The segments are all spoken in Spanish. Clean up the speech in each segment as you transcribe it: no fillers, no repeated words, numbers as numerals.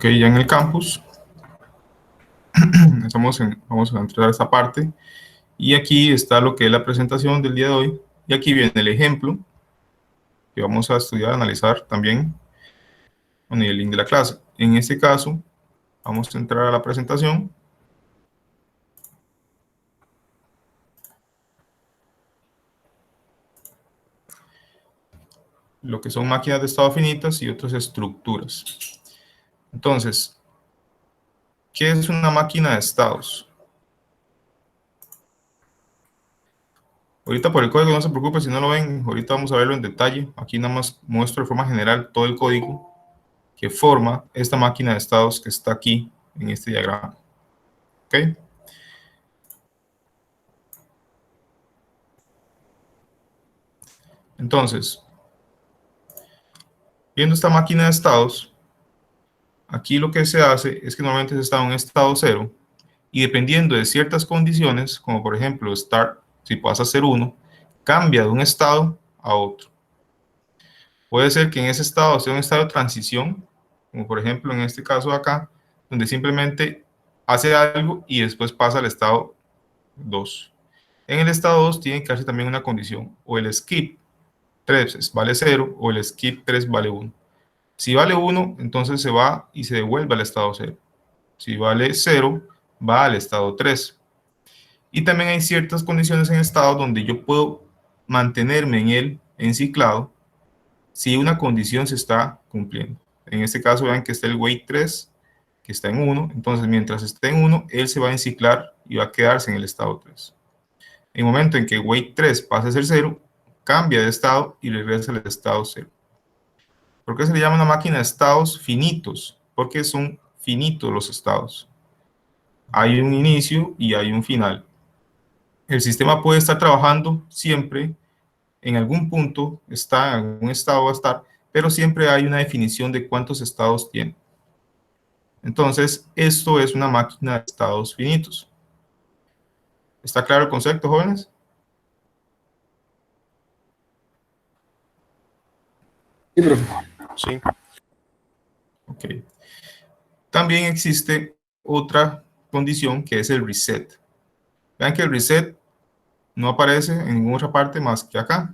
ya en el campus, vamos a entrar a esta parte, y aquí está lo que es la presentación del día de hoy, y aquí viene el ejemplo que vamos a estudiar, analizar también, con el link de la clase. En este caso, vamos a entrar a la presentación. Lo que son máquinas de estado finitas y otras estructuras. Entonces, ¿qué es una máquina de estados? Ahorita por el código no se preocupe si no lo ven, ahorita vamos a verlo en detalle. Aquí nada más muestro de forma general todo el código que forma esta máquina de estados que está aquí en este diagrama. ¿Ok? Entonces, viendo esta máquina de estados, aquí lo que se hace es que normalmente se está en un estado 0, y dependiendo de ciertas condiciones, como por ejemplo start, si pasa a ser 1, cambia de un estado a otro. Puede ser que en ese estado sea un estado de transición, como por ejemplo en este caso de acá, donde simplemente hace algo y después pasa al estado 2. En el estado 2 tiene que hacer también una condición, o el skip 3 vale 0 o el skip 3 vale 1. Si vale 1, entonces se va y se devuelve al estado 0. Si vale 0, va al estado 3. Y también hay ciertas condiciones en estado donde yo puedo mantenerme en él enciclado si una condición se está cumpliendo. En este caso, vean que está el weight 3, que está en 1. Entonces, mientras esté en 1, él se va a enciclar y va a quedarse en el estado 3. En el momento en que weight 3 pase a ser 0, cambia de estado y regresa al estado 0. ¿Por qué se le llama una máquina de estados finitos? Porque son finitos los estados. Hay un inicio y hay un final. El sistema puede estar trabajando siempre, en algún punto está, en algún estado va a estar, pero siempre hay una definición de cuántos estados tiene. Entonces, esto es una máquina de estados finitos. ¿Está claro el concepto, jóvenes? Sí, profe. Sí. Ok. También existe otra condición que es el reset. Vean que el reset no aparece en ninguna otra parte más que acá.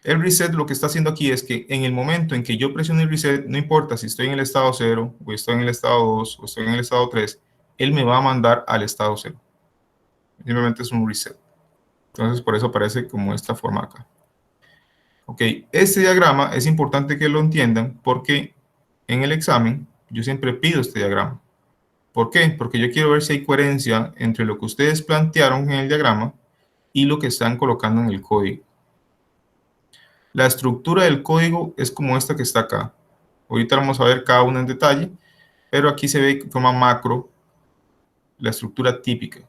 El reset lo que está haciendo aquí es que en el momento en que yo presiono el reset, no importa si estoy en el estado 0, o estoy en el estado 2, o estoy en el estado 3, él me va a mandar al estado 0. Simplemente es un reset. Entonces, por eso aparece como esta forma acá. Ok, este diagrama es importante que lo entiendan porque en el examen yo siempre pido este diagrama. ¿Por qué? Porque yo quiero ver si hay coherencia entre lo que ustedes plantearon en el diagrama y lo que están colocando en el código. La estructura del código es como esta que está acá. Ahorita vamos a ver cada una en detalle, pero aquí se ve de forma macro la estructura típica.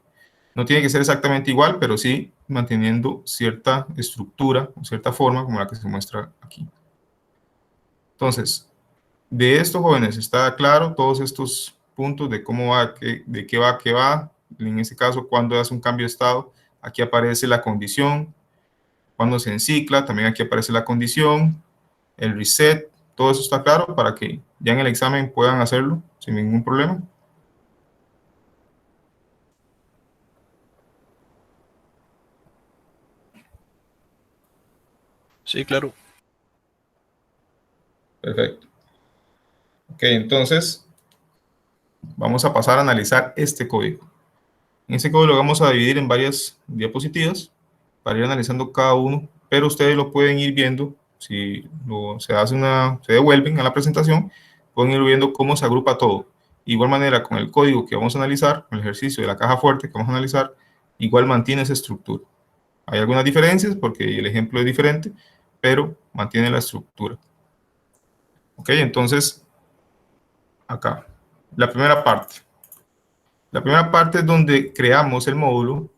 No tiene que ser exactamente igual, pero sí manteniendo cierta estructura o cierta forma como la que se muestra aquí. Entonces, de estos jóvenes está claro todos estos puntos de cómo va, de qué va, qué va. En este caso, cuando hace un cambio de estado, aquí aparece la condición. Cuando se encicla, también aquí aparece la condición, el reset. Todo eso está claro para que ya en el examen puedan hacerlo sin ningún problema. Sí, claro. Perfecto. Ok, entonces vamos a pasar a analizar este código. En este código lo vamos a dividir en varias diapositivas para ir analizando cada uno, pero ustedes lo pueden ir viendo. Si se devuelven a la presentación, pueden ir viendo cómo se agrupa todo. De igual manera, con el código que vamos a analizar, con el ejercicio de la caja fuerte que vamos a analizar, igual mantiene esa estructura. Hay algunas diferencias porque el ejemplo es diferente, pero mantiene la estructura. Ok, entonces, acá, la primera parte. La primera parte es donde creamos el módulo.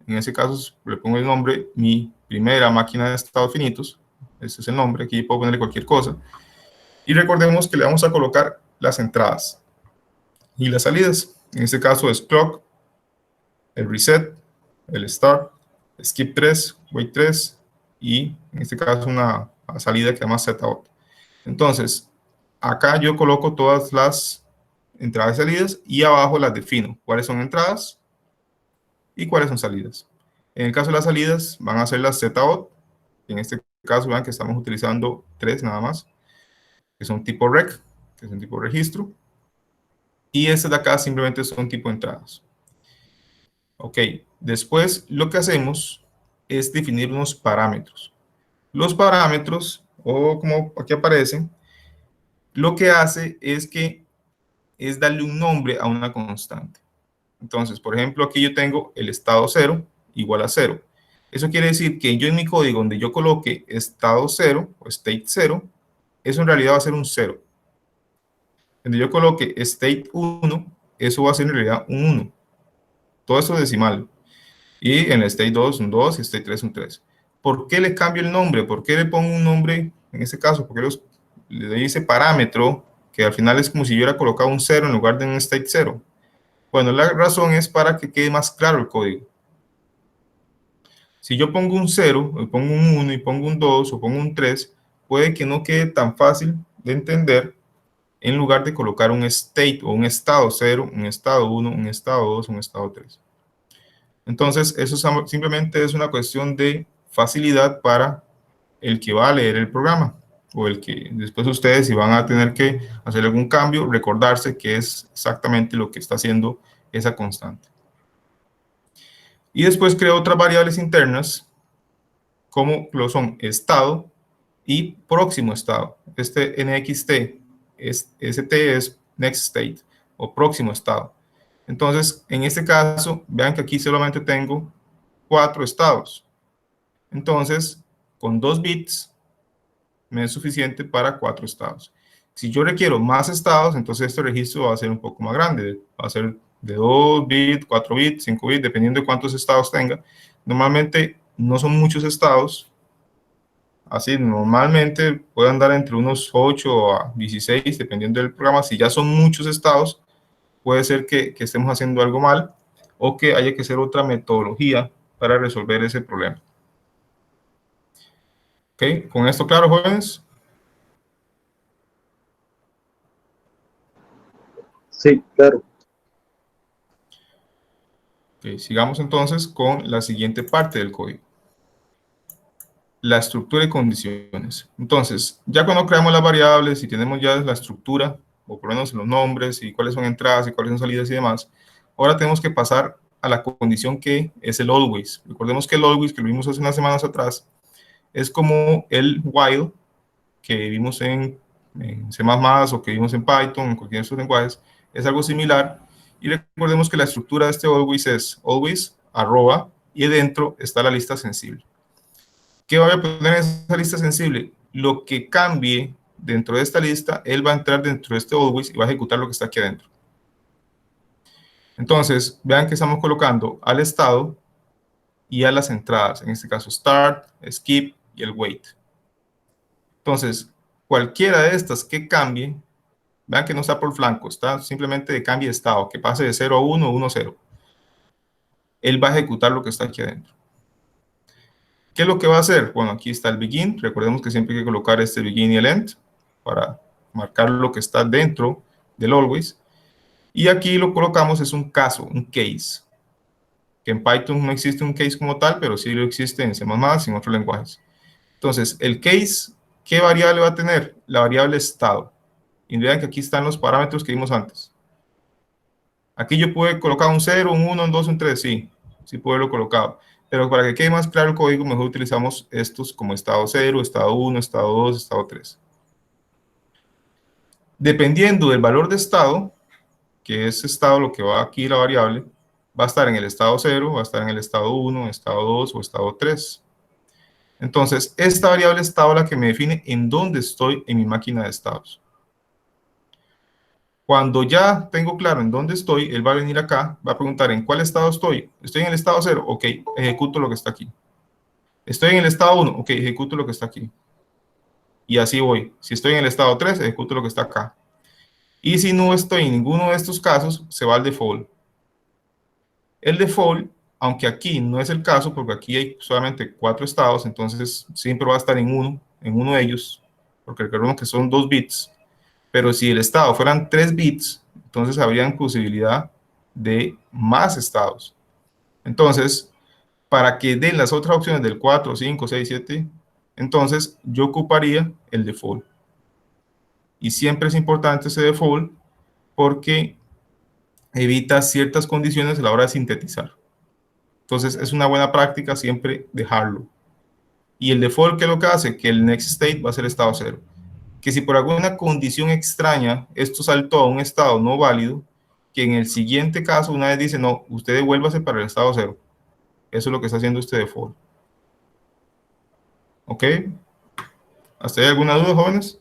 En ese caso, le pongo el nombre, mi primera máquina de estados finitos. Ese es el nombre, aquí puedo ponerle cualquier cosa. Y recordemos que le vamos a colocar las entradas y las salidas. En este caso es clock, el reset, el start, skip 3, wait 3 y en este caso una salida que se llama setout. Entonces, acá yo coloco todas las entradas y salidas y abajo las defino. ¿Cuáles son entradas y cuáles son salidas? En el caso de las salidas van a ser las ZOT. En este caso vean que estamos utilizando 3 nada más, que son tipo rec, que es un tipo registro. Y estas de acá simplemente son tipo entradas. Ok, después lo que hacemos es definir unos parámetros. Los parámetros, o como aquí aparecen, lo que hace es darle un nombre a una constante. Entonces, por ejemplo, aquí yo tengo el estado 0 igual a 0. Eso quiere decir que yo en mi código donde yo coloque estado 0 o state 0, eso en realidad va a ser un 0. Donde yo coloque state 1, eso va a ser en realidad un 1. Todo eso es decimal. Y en el state 2 un 2 y state 3 un 3. ¿Por qué le cambio el nombre? ¿Por qué le pongo un nombre en este caso? Porque le doy ese parámetro que al final es como si yo hubiera colocado un 0 en lugar de un state 0. Bueno, la razón es para que quede más claro el código. Si yo pongo un 0, o pongo un 1 y pongo un 2 o pongo un 3, puede que no quede tan fácil de entender en lugar de colocar un state o un estado 0, un estado 1, un estado 2, un estado 3. Entonces, eso simplemente es una cuestión de facilidad para el que va a leer el programa o el que después ustedes, si van a tener que hacer algún cambio, recordarse que es exactamente lo que está haciendo esa constante. Y después creo otras variables internas, como lo son estado y próximo estado. Este NXT, ST es next state o próximo estado. Entonces, en este caso, vean que aquí solamente tengo 4 estados. Entonces, con 2 bits me es suficiente para 4 estados. Si yo requiero más estados, entonces este registro va a ser un poco más grande. Va a ser de 2 bits, 4 bits, 5 bits, dependiendo de cuántos estados tenga. Normalmente no son muchos estados. Así, normalmente puede andar entre unos 8 a 16, dependiendo del programa. Si ya son muchos estados, puede ser que estemos haciendo algo mal o que haya que hacer otra metodología para resolver ese problema. ¿Ok? ¿Con esto claro, jóvenes? Sí, claro. Ok, sigamos entonces con la siguiente parte del código. La estructura y condiciones. Entonces, ya cuando creamos las variables y tenemos ya la estructura, o por lo menos los nombres y cuáles son entradas y cuáles son salidas y demás, ahora tenemos que pasar a la condición que es el always. Recordemos que el always, que lo vimos hace unas semanas atrás, es como el while que vimos en C++ o que vimos en Python, en cualquiera de estos lenguajes, es algo similar. Y recordemos que la estructura de este always es always, arroba, y dentro está la lista sensible. ¿Qué voy a poner en esa lista sensible? Lo que cambie dentro de esta lista, él va a entrar dentro de este always y va a ejecutar lo que está aquí adentro. Entonces, vean que estamos colocando al estado y a las entradas, en este caso start, skip y el wait. Entonces, cualquiera de estas que cambie, vean que no está por flanco, está simplemente de cambio de estado, que pase de 0 a 1, 1 a 0. Él va a ejecutar lo que está aquí adentro. ¿Qué es lo que va a hacer? Bueno, aquí está el begin. Recordemos que siempre hay que colocar este begin y el end para marcar lo que está dentro del always. Y aquí lo colocamos es un caso, un case. Que en Python no existe un case como tal, pero sí lo existe en C++ y en otros lenguajes. Entonces, el case, ¿qué variable va a tener? La variable estado. Y vean que aquí están los parámetros que vimos antes. Aquí yo pude colocar un 0, un 1, un 2, un 3, sí, sí puedo haberlo colocado. Pero para que quede más claro el código, mejor utilizamos estos como estado 0, estado 1, estado 2, estado 3. Dependiendo del valor de estado, que es estado lo que va aquí la variable, va a estar en el estado 0, va a estar en el estado 1, estado 2 o estado 3. Entonces, esta variable estado es la que me define en dónde estoy en mi máquina de estados. Cuando ya tengo claro en dónde estoy, él va a venir acá, va a preguntar en cuál estado estoy. Estoy en el estado 0, ok, ejecuto lo que está aquí. Estoy en el estado 1, ok, ejecuto lo que está aquí. Y así voy. Si estoy en el estado 3, ejecuto lo que está acá. Y si no estoy en ninguno de estos casos, se va al default. El default, aunque aquí no es el caso, porque aquí hay solamente 4 estados, entonces siempre va a estar en uno de ellos, porque recordemos que son 2 bits. Pero si el estado fueran 3 bits, entonces habrían posibilidad de más estados. Entonces, para que den las otras opciones del 4, 5, 6, 7, entonces yo ocuparía el default. Y siempre es importante ese default porque evita ciertas condiciones a la hora de sintetizar. Entonces es una buena práctica siempre dejarlo. Y el default, ¿qué es lo que hace? Que el next state va a ser estado cero. Que si por alguna condición extraña esto saltó a un estado no válido, que en el siguiente caso una vez dice, no, usted devuélvase para el estado cero. Eso es lo que está haciendo este default. ¿Ok? ¿Hasta ahí alguna duda, jóvenes?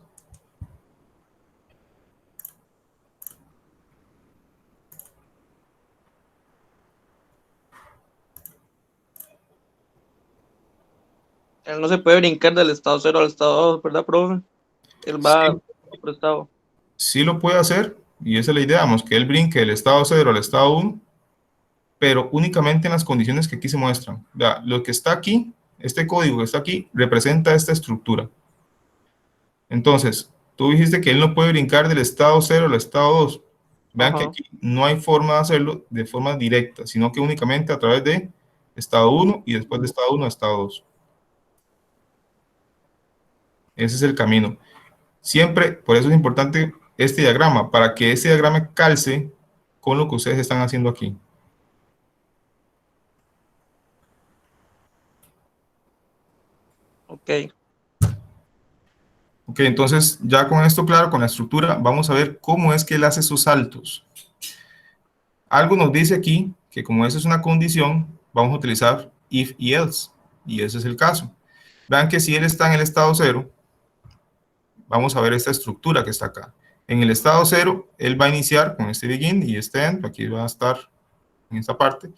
Él no se puede brincar del estado 0 al estado 2, ¿verdad, profe? Él va Sí, por estado. sí lo puede hacer, y esa es la idea, vamos, que él brinque del estado cero al estado 1, pero únicamente en las condiciones que aquí se muestran. Vea, lo que está aquí, este código que está aquí, representa esta estructura. Entonces, tú dijiste que él no puede brincar del estado 0 al estado 2. Vean que Ajá. aquí no hay forma de hacerlo de forma directa, sino que únicamente a través de estado 1 y después de estado 1 a estado 2. Ese es el camino. Siempre, por eso es importante este diagrama, para que este diagrama calce con lo que ustedes están haciendo aquí. Ok. Ok, entonces ya con esto claro, con la estructura, vamos a ver cómo es que él hace sus saltos. Algo nos dice aquí que como esa es una condición, vamos a utilizar if y else, y ese es el caso. Vean que si él está en el estado cero, vamos a ver esta estructura que está acá. En el estado cero, él va a iniciar con este begin y este end, aquí va a estar en esta parte,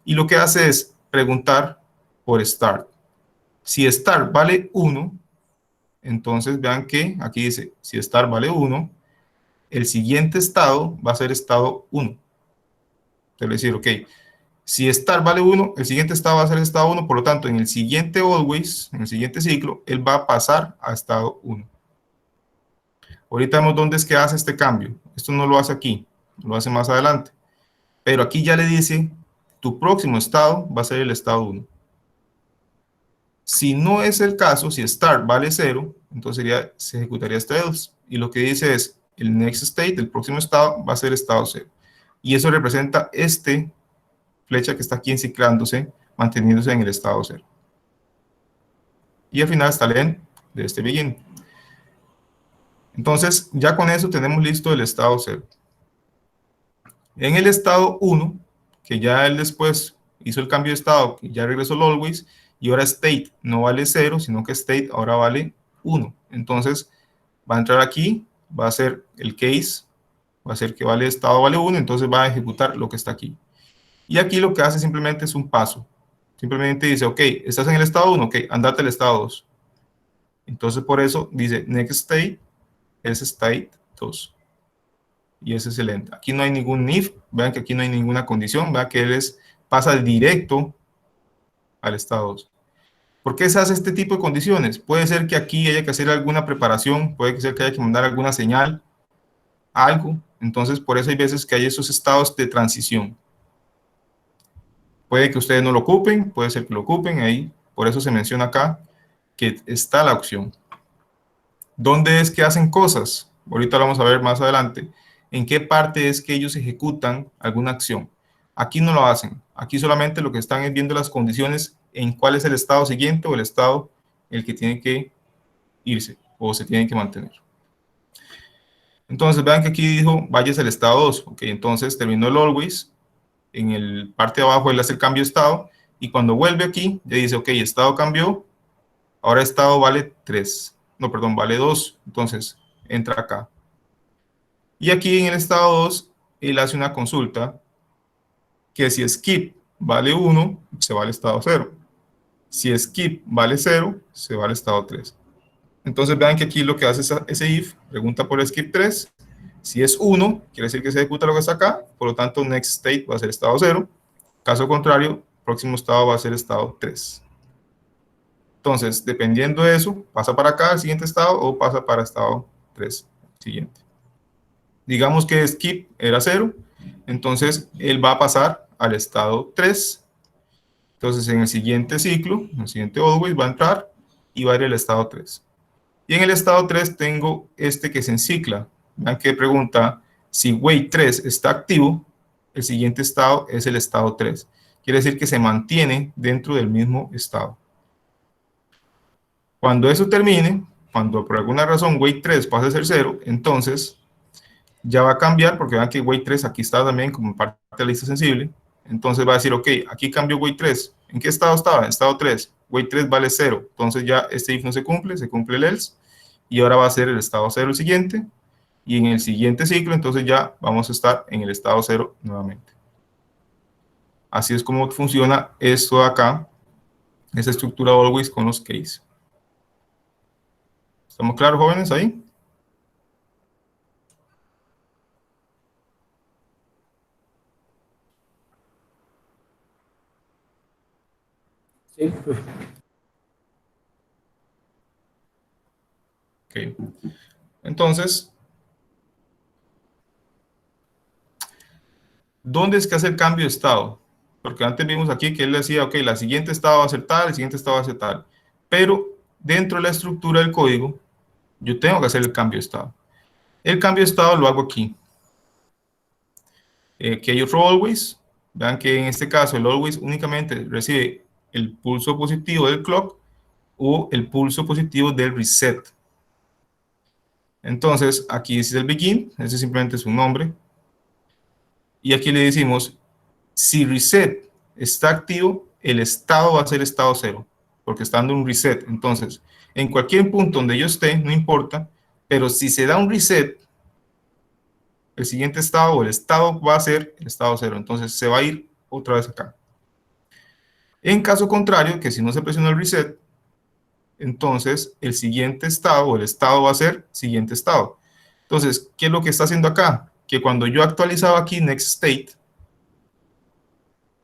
y lo que hace es preguntar por start. Si start vale 1, entonces vean que aquí dice, si start vale 1, el siguiente estado va a ser estado 1. Es decir, ok, si start vale 1, el siguiente estado va a ser estado 1, por lo tanto, en el siguiente always, en el siguiente ciclo, él va a pasar a estado 1. Ahorita vemos dónde es que hace este cambio. Esto no lo hace aquí, lo hace más adelante. Pero aquí ya le dice, tu próximo estado va a ser el estado 1. Si no es el caso, si start vale 0, entonces se ejecutaría este else. Y lo que dice es, el next state, el próximo estado, va a ser estado 0. Y eso representa este flecha que está aquí enciclándose, manteniéndose en el estado 0. Y al final está el end de este begin. Entonces, ya con eso tenemos listo el estado 0. En el estado 1, que ya él después hizo el cambio de estado, ya regresó el always, y ahora state no vale 0, sino que state ahora vale 1. Entonces, va a entrar aquí, va a hacer el case, va a hacer que vale estado vale 1, entonces va a ejecutar lo que está aquí. Y aquí lo que hace simplemente es un paso. Simplemente dice, ok, estás en el estado 1, ok, andate al estado 2. Entonces, por eso dice next state es state 2. Y ese es el end. Aquí no hay ningún if, vean que aquí no hay ninguna condición, vean que él pasa directo al estado 2. ¿Por qué se hace este tipo de condiciones? Puede ser que aquí haya que hacer alguna preparación, puede ser que haya que mandar alguna señal, algo. Entonces, por eso hay veces que hay esos estados de transición. Puede que ustedes no lo ocupen, puede ser que lo ocupen, ahí, por eso se menciona acá que está la opción. ¿Dónde es que hacen cosas? Ahorita lo vamos a ver más adelante. ¿En qué parte es que ellos ejecutan alguna acción? Aquí no lo hacen. Aquí solamente lo que están es viendo las condiciones en cuál es el estado siguiente o el estado en el que tiene que irse o se tiene que mantener. Entonces, vean que aquí dijo, vayas al estado 2. Ok, entonces terminó el always. En el parte de abajo él hace el cambio de estado. Y cuando vuelve aquí, le dice, ok, estado cambió. Ahora estado vale 3. No, perdón, vale 2. Entonces, entra acá. Y aquí en el estado 2, él hace una consulta que si skip vale 1, se va al estado 0. Si skip vale 0, se va al estado 3. Entonces vean que aquí lo que hace ese if, pregunta por skip 3. Si es 1, quiere decir que se ejecuta lo que está acá, por lo tanto next state va a ser estado 0. Caso contrario, próximo estado va a ser estado 3. Entonces, dependiendo de eso, pasa para acá el siguiente estado o pasa para estado 3 siguiente. Digamos que skip era 0, entonces él va a pasar al estado 3. Entonces en el siguiente ciclo, en el siguiente always, va a entrar y va a ir al estado 3. Y en el estado 3 tengo este que se encicla. Vean que pregunta si wait 3 está activo, el siguiente estado es el estado 3. Quiere decir que se mantiene dentro del mismo estado. Cuando eso termine, cuando por alguna razón wait 3 pase a ser 0, entonces ya va a cambiar, porque vean que wait 3 aquí está también como parte de la lista sensible. Entonces va a decir, ok, aquí cambió wait 3. ¿En qué estado estaba? En estado 3. Wait 3 vale 0. Entonces ya este if no se cumple el else. Y ahora va a ser el estado 0 el siguiente. Y en el siguiente ciclo, entonces ya vamos a estar en el estado 0 nuevamente. Así es como funciona esto de acá, esa estructura always con los case. ¿Estamos claros, jóvenes, ahí? Sí. Ok. Entonces, ¿dónde es que hace el cambio de estado? Porque antes vimos aquí que él decía, ok, la siguiente estado va a ser tal, el siguiente estado va a ser tal. Pero dentro de la estructura del código, yo tengo que hacer el cambio de estado. El cambio de estado lo hago aquí. Aquí hay otro always. Vean que en este caso el always únicamente recibe el pulso positivo del clock o el pulso positivo del reset. Entonces, aquí dice el begin, ese simplemente es un nombre. Y aquí le decimos, si reset está activo, el estado va a ser estado 0, porque está dando un reset. Entonces, en cualquier punto donde yo esté, no importa, pero si se da un reset, el siguiente estado o el estado va a ser el estado 0. Entonces, se va a ir otra vez acá. En caso contrario, que si no se presiona el reset, entonces el siguiente estado o el estado va a ser siguiente estado. Entonces, ¿qué es lo que está haciendo acá? Que cuando yo actualizaba aquí next state,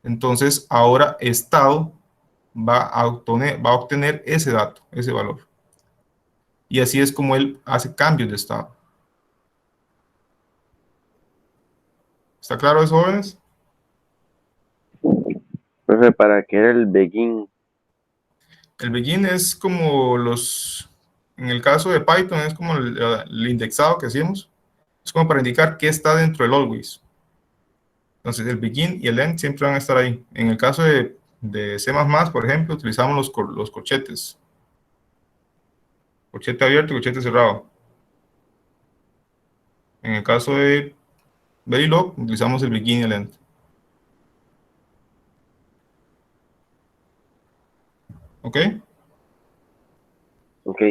entonces ahora estado va a obtener ese dato, ese valor. Y así es como él hace cambios de estado. ¿Está claro eso, jóvenes? Profe, ¿para qué era el begin? El begin es como en el caso de Python, es como el indexado que hacíamos. Es como para indicar qué está dentro del always. Entonces el begin y el end siempre van a estar ahí. En el caso de C++, por ejemplo, utilizamos los corchetes. Corchete abierto y corchete cerrado. En el caso de Verilog, utilizamos el begin y el end. ¿Ok? Ok,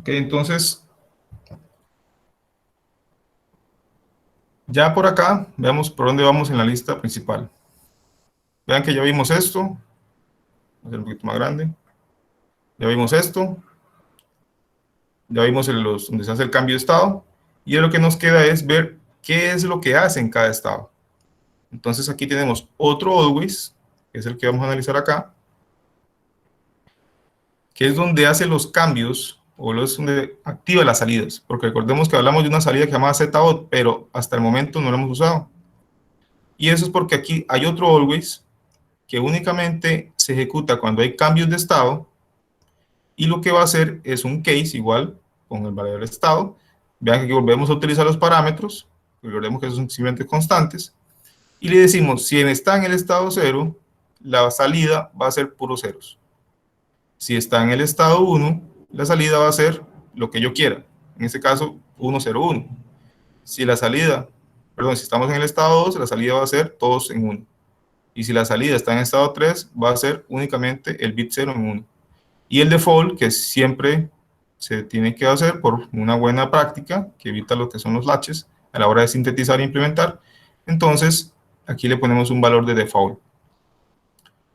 Ok, entonces, ya por acá, veamos por dónde vamos en la lista principal. Vean que ya vimos esto. Voy a hacer un poquito más grande. Ya vimos esto. Ya vimos donde se hace el cambio de estado. Y lo que nos queda es ver qué es lo que hace en cada estado. Entonces aquí tenemos otro always, que es el que vamos a analizar acá, que es donde hace los cambios o es donde activa las salidas. Porque recordemos que hablamos de una salida que se llama ZOUT, pero hasta el momento no lo hemos usado. Y eso es porque aquí hay otro always que únicamente se ejecuta cuando hay cambios de estado y lo que va a hacer es un case igual con el valor de estado. Vean que aquí volvemos a utilizar los parámetros, recordemos que son simplemente constantes, y le decimos, si está en el estado 0, la salida va a ser puros ceros. Si está en el estado 1, la salida va a ser lo que yo quiera, en este caso 1, 0, 1. Si la salida, perdón, si estamos en el estado 2, la salida va a ser todos en 1. Y si la salida está en estado 3, va a ser únicamente el bit 0 en 1. Y el default, que siempre se tiene que hacer por una buena práctica, que evita lo que son los latches a la hora de sintetizar e implementar. Entonces, aquí le ponemos un valor de default.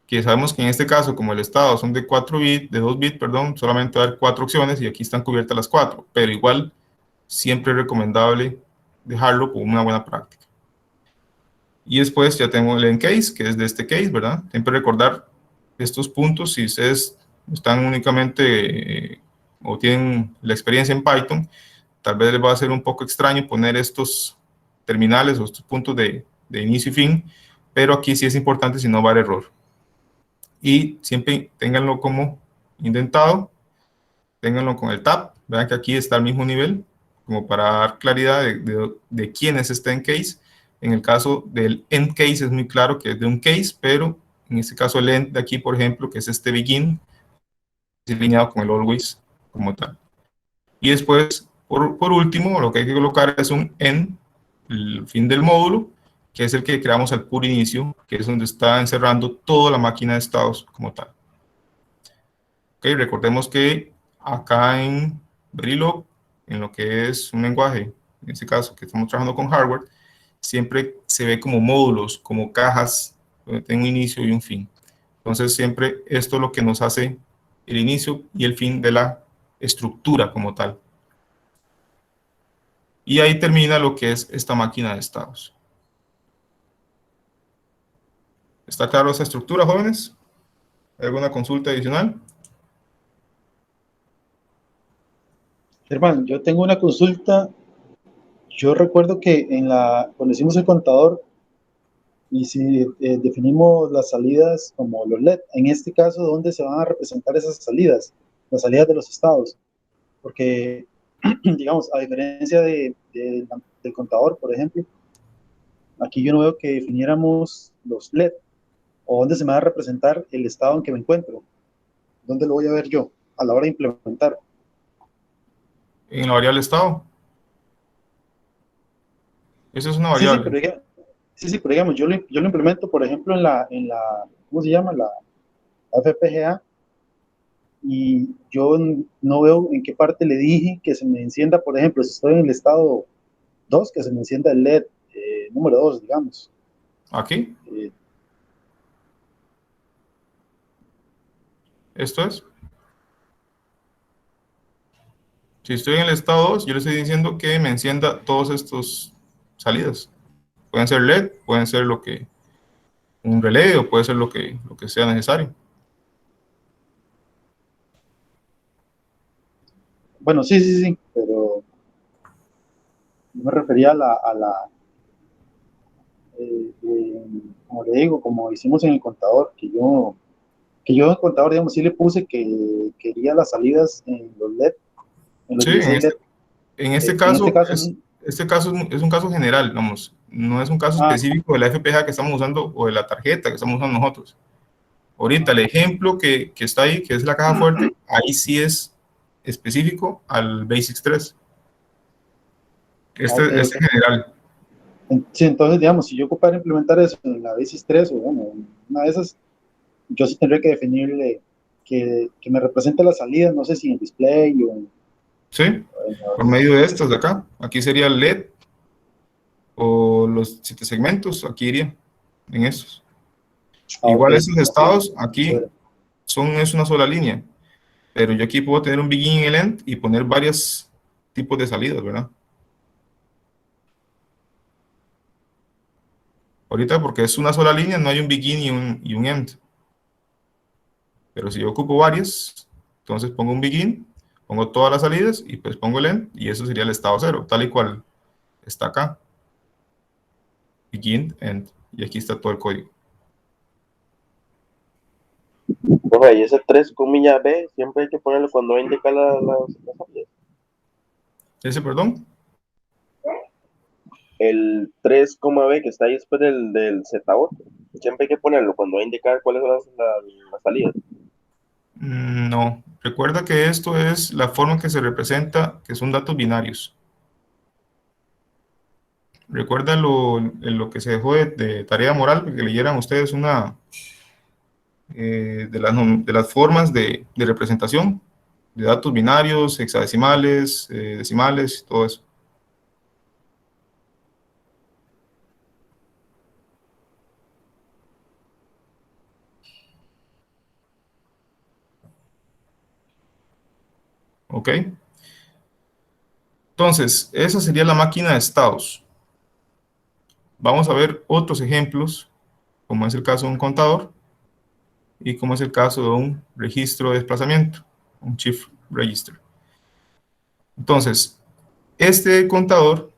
Que sabemos que en este caso, como el estado son de 4 bits, de 2 bits, perdón, solamente va a haber 4 opciones y aquí están cubiertas las 4. Pero igual, siempre es recomendable dejarlo como una buena práctica. Y después ya tengo el end case, que es de este case, ¿verdad? Siempre recordar estos puntos, si ustedes están únicamente o tienen la experiencia en Python, tal vez les va a ser un poco extraño poner estos terminales o estos puntos de inicio y fin, pero aquí sí es importante si no va a haber error. Y siempre ténganlo como indentado, ténganlo con el tab, vean que aquí está al mismo nivel, como para dar claridad de quién es este end case. En el caso del end case es muy claro que es de un case, pero en este caso el end de aquí, por ejemplo, que es este begin, es alineado con el always como tal. Y después, por último, lo que hay que colocar es un end, el fin del módulo, que es el que creamos al puro inicio, que es donde está encerrando toda la máquina de estados como tal. Ok, recordemos que acá en Verilog, en lo que es un lenguaje, en este caso que estamos trabajando con hardware, siempre se ve como módulos, como cajas, donde tiene un inicio y un fin. Entonces siempre esto es lo que nos hace el inicio y el fin de la estructura como tal. Y ahí termina lo que es esta máquina de estados. ¿Está claro esa estructura, jóvenes? ¿Hay alguna consulta adicional? Germán, yo tengo una consulta. Yo recuerdo que cuando hicimos el contador y si definimos las salidas como los LED, en este caso, ¿dónde se van a representar esas salidas? Las salidas de los estados. Porque, digamos, a diferencia del contador, por ejemplo, aquí yo no veo que definiéramos los LED o dónde se me va a representar el estado en que me encuentro. ¿Dónde lo voy a ver yo a la hora de implementar? En la variable estado. Esa es una Sí, variable. pero digamos, yo lo implemento, por ejemplo, ¿cómo se llama? La FPGA, y yo no veo en qué parte le dije que se me encienda, por ejemplo, si estoy en el estado 2, que se me encienda el LED número 2, digamos. Aquí. Esto es. Si estoy en el estado 2, yo le estoy diciendo que me encienda todos estos salidas. Pueden ser LED, pueden ser un relé o puede ser lo que sea necesario. Bueno, sí, pero yo me refería como le digo, como hicimos en el contador, que yo en el contador, digamos, sí le puse que quería las salidas en los LED, en los Sí, 16 LED. en este En este caso, caso, es un caso general, vamos. No es un caso específico de la FPGA que estamos usando o de la tarjeta que estamos usando nosotros. Ahorita el ejemplo que está ahí, que es la caja fuerte, ahí sí es específico al Basics 3. ok. Es general. Sí, entonces, digamos, si yo ocupara implementar eso en la Basis 3 o bueno, en una de esas, yo sí tendría que definirle que me represente la salida, no sé si en display o Sí, en por medio de estas de acá. Aquí sería el LED o los 7 segmentos, aquí iría en estos. ok, Igual estos ok, estados aquí chévere. es una sola línea, pero yo aquí puedo tener un begin y el end y poner varios tipos de salidas, ¿verdad? Ahorita porque es una sola línea no hay un begin y un end, pero si yo ocupo varias, entonces pongo un begin, pongo todas las salidas y pues pongo el end y eso sería el estado cero, tal y cual está acá. Begin, end, y aquí está todo el código. Ojo, y ese 3 comillas B siempre hay que ponerlo cuando va a indicar las salidas. ¿Ese, perdón? El 3, B que está ahí después del Z8, siempre hay que ponerlo cuando va a indicar cuáles son las salidas. No, recuerda que esto es la forma que se representa, que son datos binarios. Recuerda lo que se dejó de tarea moral, que leyeran ustedes una de las formas de representación de datos binarios, hexadecimales, decimales, todo eso. ¿Ok? Entonces, esa sería la máquina de estados. Vamos a ver otros ejemplos, como es el caso de un contador. y como es el caso de un registro de desplazamiento, un shift register. Entonces, este contador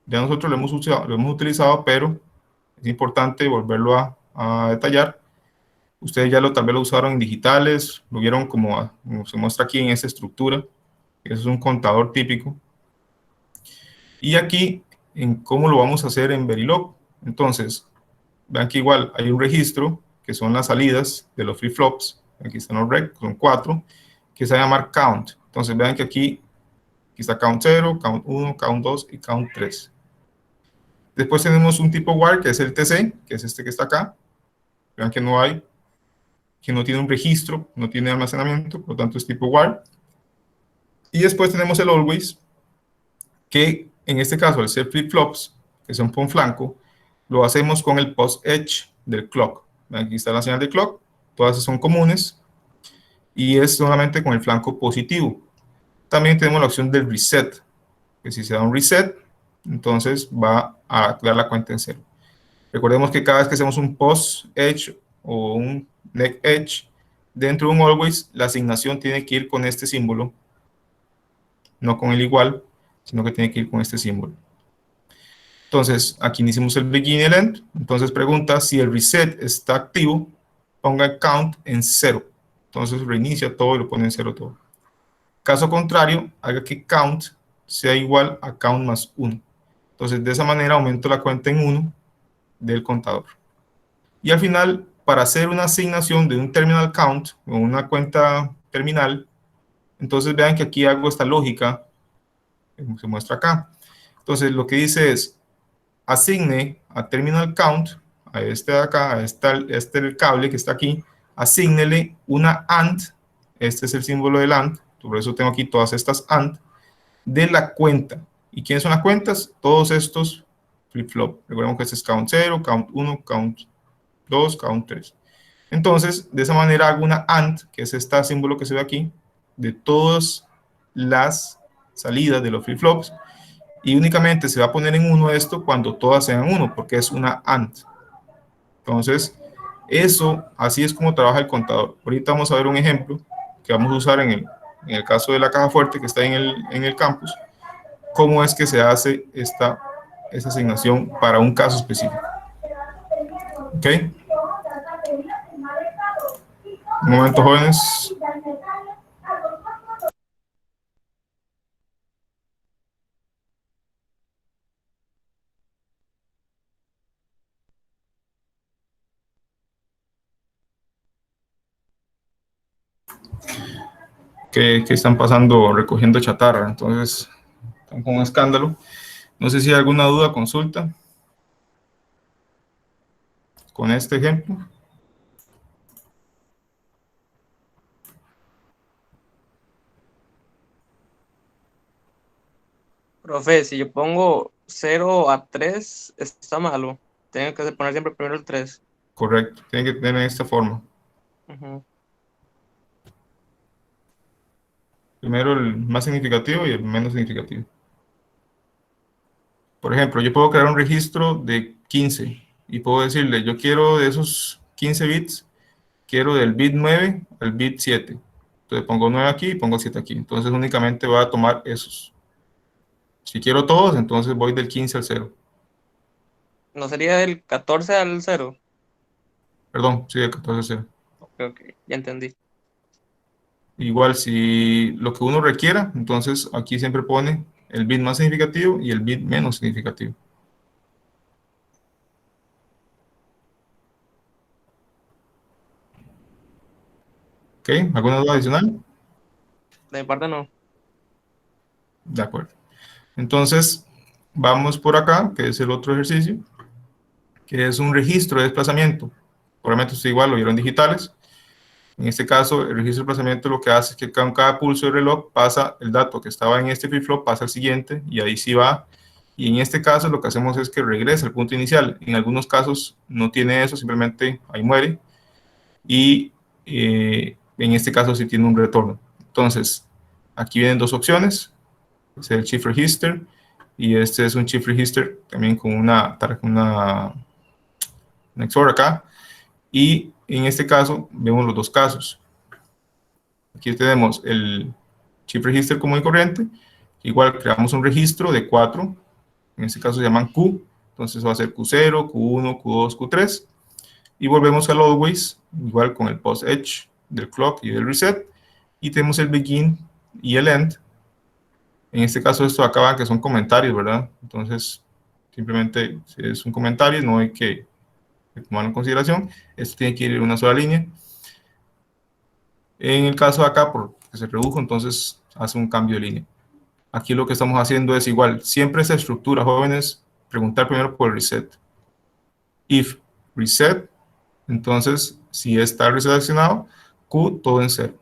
ya nosotros lo hemos utilizado, pero es importante volverlo a detallar. Ustedes ya tal vez lo usaron en digitales, lo vieron como se muestra aquí en esta estructura. Eso es un contador típico. Y aquí, en cómo lo vamos a hacer en Verilog. Entonces, vean que igual hay un registro, que son las salidas de los flip-flops. Aquí están los rec, son 4, que se va a llamar count. Entonces, vean que aquí está count 0, count 1, count 2 y count 3. Después tenemos un tipo var, que es el TC, que es este que está acá. Vean que no tiene un registro, no tiene almacenamiento, por lo tanto es tipo var. Y después tenemos el always, que en este caso, al ser flip-flops, que son por un flanco, lo hacemos con el post edge del clock. Aquí está la señal de clock, todas son comunes, y es solamente con el flanco positivo. También tenemos la opción del reset, que si se da un reset, entonces va a dar la cuenta en cero. Recordemos que cada vez que hacemos un post edge o un next edge, dentro de un always, la asignación tiene que ir con este símbolo, no con el igual, sino que tiene que ir con este símbolo. Entonces, aquí hicimos el begin y el end. Entonces pregunta si el reset está activo, ponga el count en 0. Entonces reinicia todo y lo pone en 0 todo. Caso contrario, haga que count sea igual a count más 1. Entonces, de esa manera aumento la cuenta en 1 del contador. Y al final, para hacer una asignación de un terminal count o una cuenta terminal, entonces vean que aquí hago esta lógica, que se muestra acá. Entonces, lo que dice es, asigne a terminal count, a este de acá, a este el cable que está aquí, asígnele una AND, este es el símbolo del AND, por eso tengo aquí todas estas AND, de la cuenta. ¿Y quiénes son las cuentas? Todos estos flip-flop. Recordemos que este es count 0, count 1, count 2, count 3. Entonces, de esa manera hago una AND, que es este símbolo que se ve aquí, de todas las salidas de los flip-flops, y únicamente se va a poner en 1 esto cuando todas sean 1, porque es una AND. Entonces, así es como trabaja el contador. Ahorita vamos a ver un ejemplo que vamos a usar en el caso de la caja fuerte que está en el campus, cómo es que se hace esa asignación para un caso específico. ¿Ok? Un momento, jóvenes. Que están pasando recogiendo chatarra, entonces están con un escándalo. No sé si hay alguna duda, consulta con este ejemplo. Profe, si yo pongo 0 a 3, está malo. Tengo que poner siempre primero el 3. Correcto, tiene que tener esta forma. Primero el más significativo y el menos significativo. Por ejemplo, yo puedo crear un registro de 15 y puedo decirle, yo quiero de esos 15 bits, quiero del bit 9 al bit 7. Entonces pongo 9 aquí y pongo 7 aquí. Entonces únicamente voy a tomar esos. Si quiero todos, entonces voy del 15 al 0. ¿No sería del 14 al 0? Perdón, sí, del 14 al 0. Ok, ya entendí. Igual, si lo que uno requiera, entonces aquí siempre pone el bit más significativo y el bit menos significativo. ¿Ok? ¿Alguna duda adicional? De mi parte no. De acuerdo. Entonces, vamos por acá, que es el otro ejercicio, que es un registro de desplazamiento. Probablemente ustedes igual lo vieron digitales. En este caso, el registro de desplazamiento lo que hace es que con cada pulso de reloj pasa el dato que estaba en este flip-flop, pasa al siguiente, y ahí sí va. Y en este caso lo que hacemos es que regresa al punto inicial. En algunos casos no tiene eso, simplemente ahí muere. Y en este caso sí tiene un retorno. Entonces, aquí vienen dos opciones. Es el shift register, y este es un shift register también con una XOR acá. Y en este caso vemos los dos casos. Aquí tenemos el shift register común y corriente. Igual creamos un registro de 4, en este caso se llaman Q, entonces va a ser Q0, Q1, Q2, Q3, y volvemos al always, igual con el post edge del clock y del reset, y tenemos el begin y el end. En este caso esto acaba que son comentarios, ¿verdad? Entonces simplemente si es un comentario, no hay que tomarlo en consideración, esto tiene que ir en una sola línea. En el caso de acá, porque se redujo, entonces hace un cambio de línea. Aquí lo que estamos haciendo es igual, siempre esa estructura, jóvenes, preguntar primero por el reset. If reset, entonces si está reseleccionado, Q todo en 0.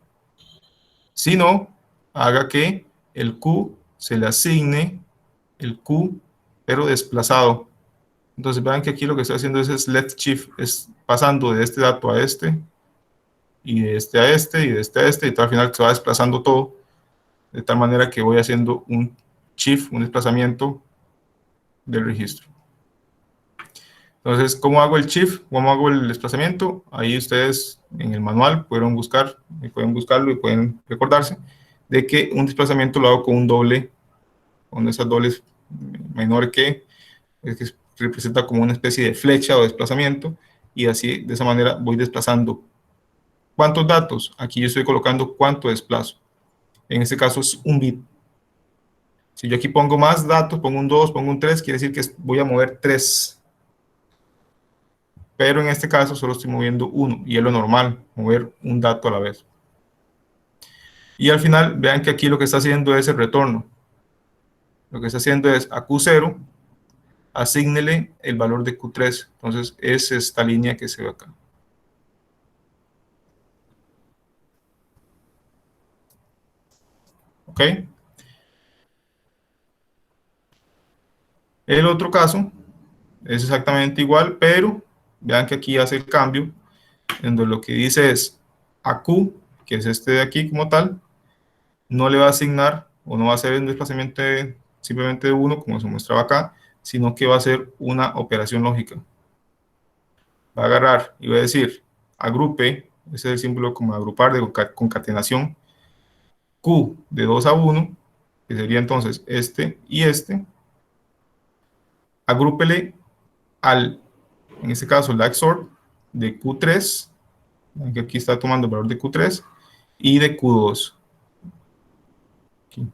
Si no, haga que el Q se le asigne el Q, pero desplazado. Entonces vean que aquí lo que estoy haciendo es left shift, es pasando de este dato a este, y de este a este, y de este a este, y al final se va desplazando todo, de tal manera que voy haciendo un shift, un desplazamiento del registro. Entonces, ¿cómo hago el shift? ¿Cómo hago el desplazamiento? Ahí ustedes en el manual pueden buscarlo y pueden recordarse de que un desplazamiento lo hago con un doble, con esas dobles menor que representa como una especie de flecha o desplazamiento, y así, de esa manera, voy desplazando. ¿Cuántos datos? Aquí yo estoy colocando cuánto desplazo. En este caso es un bit. Si yo aquí pongo más datos, pongo un 2, pongo un 3, quiere decir que voy a mover 3. Pero en este caso solo estoy moviendo 1, y es lo normal, mover un dato a la vez. Y al final, vean que aquí lo que está haciendo es el retorno. Lo que está haciendo es a Q0, asígnele el valor de Q3. Entonces, es esta línea que se ve acá. ¿Ok? El otro caso es exactamente igual, pero vean que aquí hace el cambio, en donde lo que dice es a Q, que es este de aquí como tal, no le va a asignar o no va a hacer un desplazamiento simplemente de 1, como se mostraba acá, sino que va a hacer una operación lógica. Va a agarrar y va a decir agrupe, ese es el símbolo como agrupar de concatenación, Q de 2 a 1, que sería entonces este y este, agrúpele al, en este caso, la XOR de Q3, que aquí está tomando el valor de Q3, y de Q2. Aquí.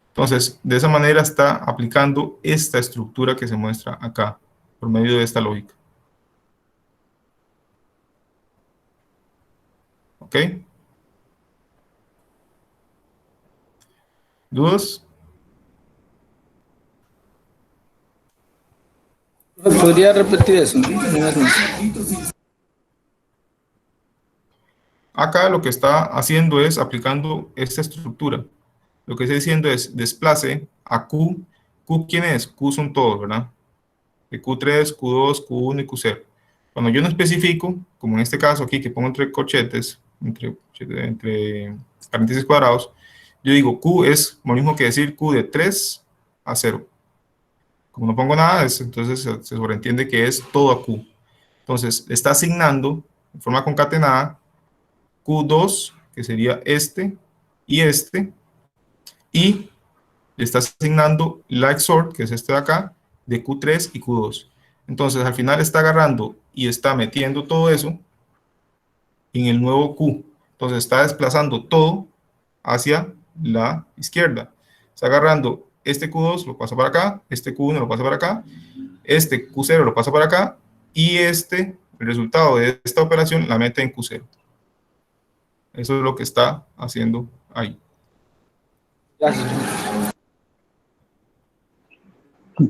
Entonces, de esa manera está aplicando esta estructura que se muestra acá, por medio de esta lógica. ¿Ok? ¿Dudas? ¿Podría repetir eso? Una vez más. Acá lo que está haciendo es aplicando esta estructura. Lo que está diciendo es desplace a Q. ¿Q quién es? Q son todos, ¿verdad? De Q3, Q2, Q1 y Q0. Cuando yo no especifico, como en este caso aquí, que pongo entre corchetes, entre paréntesis cuadrados, yo digo Q es lo mismo que decir Q de 3 a 0. Como no pongo nada, entonces se sobreentiende que es todo a Q. Entonces, le está asignando en forma concatenada Q2, que sería este, y le está asignando la XOR, que es este de acá, de Q3 y Q2. Entonces, al final está agarrando y está metiendo todo eso en el nuevo Q. Entonces, está desplazando todo hacia la izquierda. Está agarrando este Q2, lo pasa para acá, este Q1 lo pasa para acá, este Q0 lo pasa para acá, y el resultado de esta operación la mete en Q0. Eso es lo que está haciendo ahí. Gracias.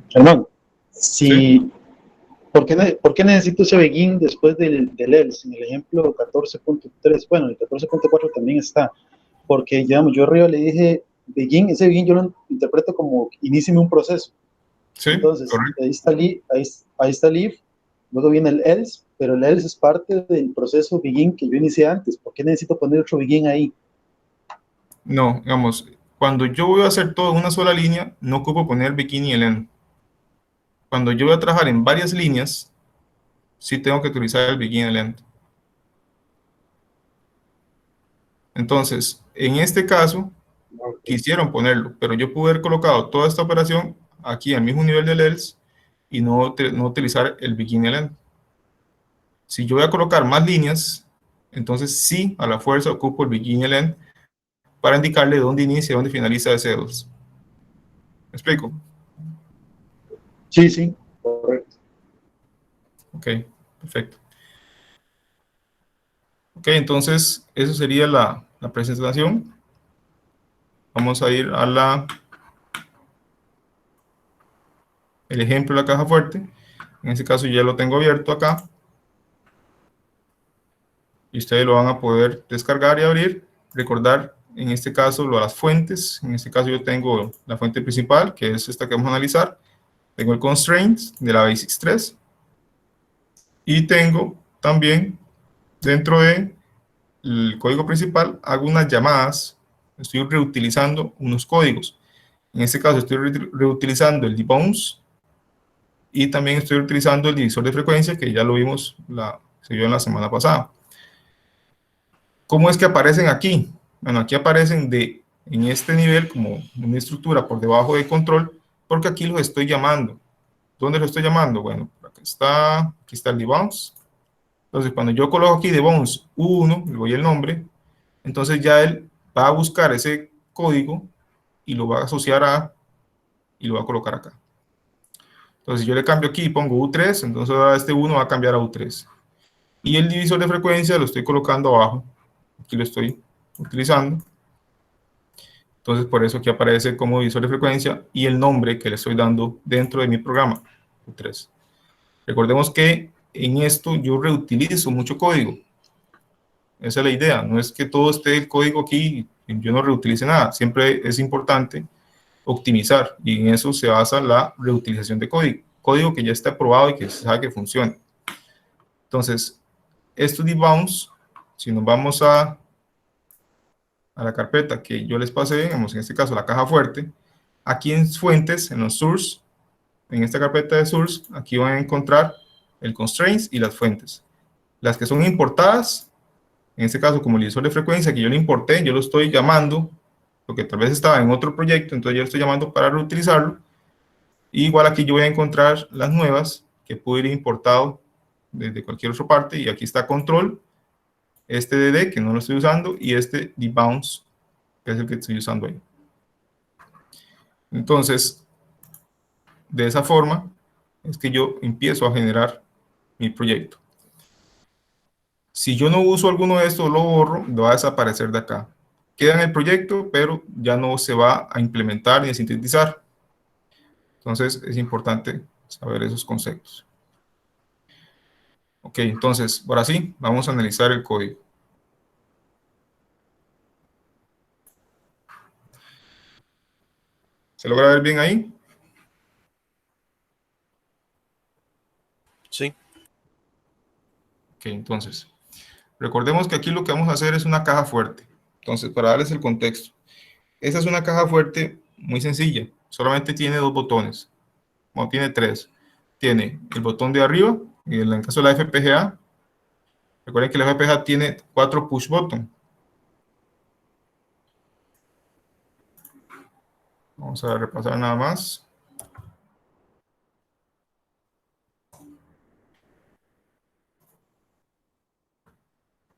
Germán, si, ¿por qué necesito ese begin después del else? En el ejemplo 14.3, bueno, el 14.4 también está, porque digamos, yo arriba le dije begin, ese begin yo lo interpreto como iníciame un proceso. Sí, entonces, correcto. ahí está el if, luego viene el else, pero el else es parte del proceso begin que yo inicié antes. ¿Por qué necesito poner otro begin ahí? No, digamos, cuando yo voy a hacer todo en una sola línea, no ocupo poner begin y el end. Cuando yo voy a trabajar en varias líneas, sí tengo que utilizar el begin y el end. Entonces, en este caso, quisieron ponerlo, pero yo pude haber colocado toda esta operación aquí al mismo nivel del else y no utilizar el beginning end. Si yo voy a colocar más líneas, entonces sí, a la fuerza ocupo el beginning end para indicarle dónde inicia y dónde finaliza ese else. ¿Me explico? Sí, sí, correcto. Ok, perfecto. Ok, entonces eso sería la presentación. Vamos a ir a el ejemplo de la caja fuerte. En este caso ya lo tengo abierto acá. Y ustedes lo van a poder descargar y abrir. Recordar, en este caso, las fuentes. En este caso yo tengo la fuente principal, que es esta que vamos a analizar. Tengo el constraints de la Basics 3. Y tengo también, dentro del código principal, hago unas llamadas. Estoy reutilizando unos códigos. En este caso estoy reutilizando el debounce. Y también estoy utilizando el divisor de frecuencia, que ya lo vimos, se vio en la semana pasada. ¿Cómo es que aparecen aquí? Bueno, aquí aparecen en este nivel como una estructura por debajo de control, porque aquí los estoy llamando. ¿Dónde los estoy llamando? Bueno, aquí está el debounce. Entonces, cuando yo coloco aquí debounce 1, le doy el nombre, entonces ya él va a buscar ese código y lo va a asociar y lo va a colocar acá. Entonces, yo le cambio aquí y pongo U3, entonces ahora este 1 va a cambiar a U3. Y el divisor de frecuencia lo estoy colocando abajo. Aquí lo estoy utilizando. Entonces, por eso aquí aparece como divisor de frecuencia y el nombre que le estoy dando dentro de mi programa, U3. Recordemos que en esto yo reutilizo mucho código. Esa es la idea. No es que todo esté el código aquí y yo no reutilice nada. Siempre es importante optimizar y en eso se basa la reutilización de código. Código que ya está probado y que se sabe que funciona. Entonces, estos debounce, si nos vamos a la carpeta que yo les pasé, digamos, en este caso la caja fuerte, aquí en fuentes, en los source, en esta carpeta de source, aquí van a encontrar el constraints y las fuentes. Las que son importadas, en este caso como el divisor de frecuencia que yo le importé, yo lo estoy llamando, porque tal vez estaba en otro proyecto, entonces yo lo estoy llamando para reutilizarlo. Y igual aquí yo voy a encontrar las nuevas que pude ir importado desde cualquier otra parte, y aquí está control, este DD que no lo estoy usando, y este debounce, que es el que estoy usando ahí. Entonces, de esa forma es que yo empiezo a generar mi proyecto. Si yo no uso alguno de estos, lo borro, lo va a desaparecer de acá. Queda en el proyecto, pero ya no se va a implementar ni a sintetizar. Entonces, es importante saber esos conceptos. Ok, entonces, ahora sí, vamos a analizar el código. ¿Se logra ver bien ahí? Sí. Ok, entonces, recordemos que aquí lo que vamos a hacer es una caja fuerte. Entonces, para darles el contexto, esa es una caja fuerte muy sencilla. Solamente tiene dos botones. Bueno, tiene tres. Tiene el botón de arriba, y en el caso de la FPGA, recuerden que la FPGA tiene 4 push button. Vamos a repasar nada más.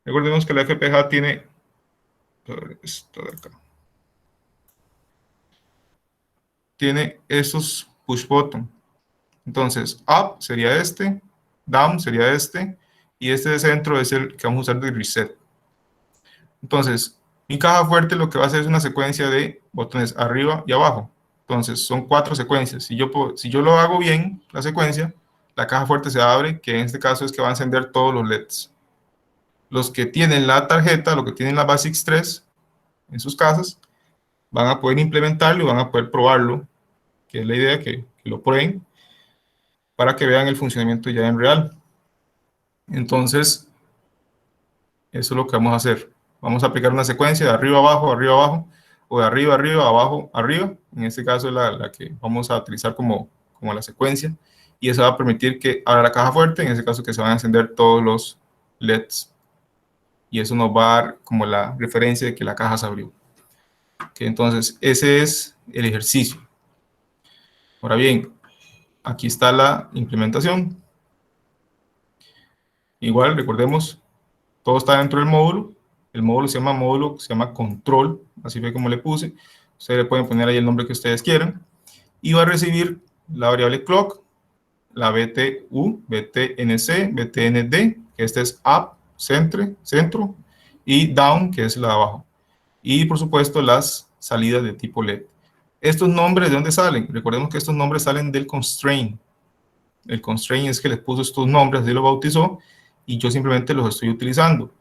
Recordemos que la FPGA tiene esto de acá. Tiene esos push button. Entonces, up sería este, down sería este, y este de centro es el que vamos a usar de reset. Entonces, mi caja fuerte lo que va a hacer es una secuencia de botones arriba y abajo. Entonces, son 4 secuencias. Si yo lo hago bien, la secuencia, la caja fuerte se abre, que en este caso es que va a encender todos los LEDs. Los que tienen la tarjeta, los que tienen la Basics 3 en sus casas, van a poder implementarlo y van a poder probarlo, que es la idea, que lo prueben, para que vean el funcionamiento ya en real. Entonces, eso es lo que vamos a hacer. Vamos a aplicar una secuencia de arriba abajo, o de arriba arriba, abajo arriba. En este caso es la que vamos a utilizar como la secuencia. Y eso va a permitir que abra la caja fuerte, en este caso que se van a encender todos los LEDs. y eso nos va a dar como la referencia de que la caja se abrió. Okay, entonces, ese es el ejercicio. Ahora bien, aquí está la implementación. Igual, recordemos, todo está dentro del módulo. El módulo se llama control, así fue como le puse. Ustedes le pueden poner ahí el nombre que ustedes quieran. Y va a recibir la variable clock, la BTU, BTNC, BTND, que este es up, centro, y down, que es la de abajo. Y por supuesto las salidas de tipo LED. Estos nombres, ¿de dónde salen? Recordemos que estos nombres salen del constraint. El constraint es que les puso estos nombres, así lo bautizó, y yo simplemente los estoy utilizando.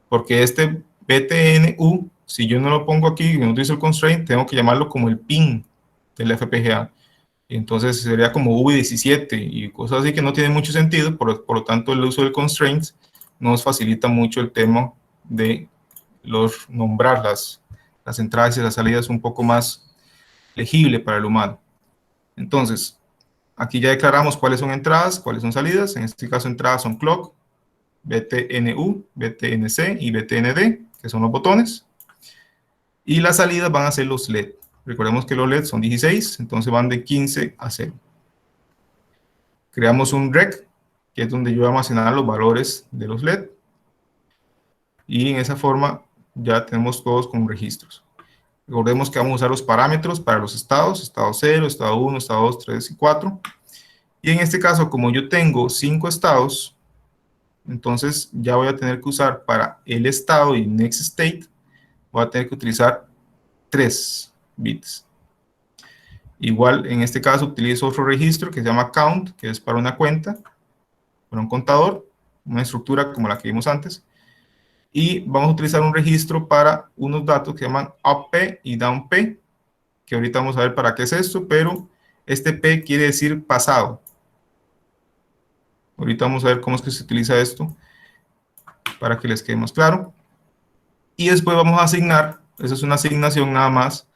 Porque este BTNU, si yo no lo pongo aquí y no utilizo el constraint, tengo que llamarlo como el pin del FPGA. Y entonces sería como V17 y cosas así que no tienen mucho sentido, por lo tanto el uso del constraint nos facilita mucho el tema de nombrar las entradas y las salidas un poco más legible para el humano. Entonces, aquí ya declaramos cuáles son entradas, cuáles son salidas. En este caso, entradas son clock, BTNU, BTNC y BTND, que son los botones. Y las salidas van a ser los LED. Recordemos que los LED son 16, entonces van de 15 a 0. Creamos un rec, que es donde yo voy a almacenar los valores de los LED. Y en esa forma ya tenemos todos como registros. Recordemos que vamos a usar los parámetros para los estados, estado 0, estado 1, estado 2, 3 y 4. Y en este caso, como yo tengo 5 estados, entonces ya voy a tener que usar para el estado y next state, voy a tener que utilizar 3 bits. Igual, en este caso, utilizo otro registro que se llama count, que es para una cuenta, para un contador, una estructura como la que vimos antes. Y vamos a utilizar un registro para unos datos que se llaman up-p y down-p, que ahorita vamos a ver para qué es esto, pero este p quiere decir pasado. Ahorita vamos a ver cómo es que se utiliza esto para que les quede más claro. Y después vamos a asignar, esa es una asignación nada más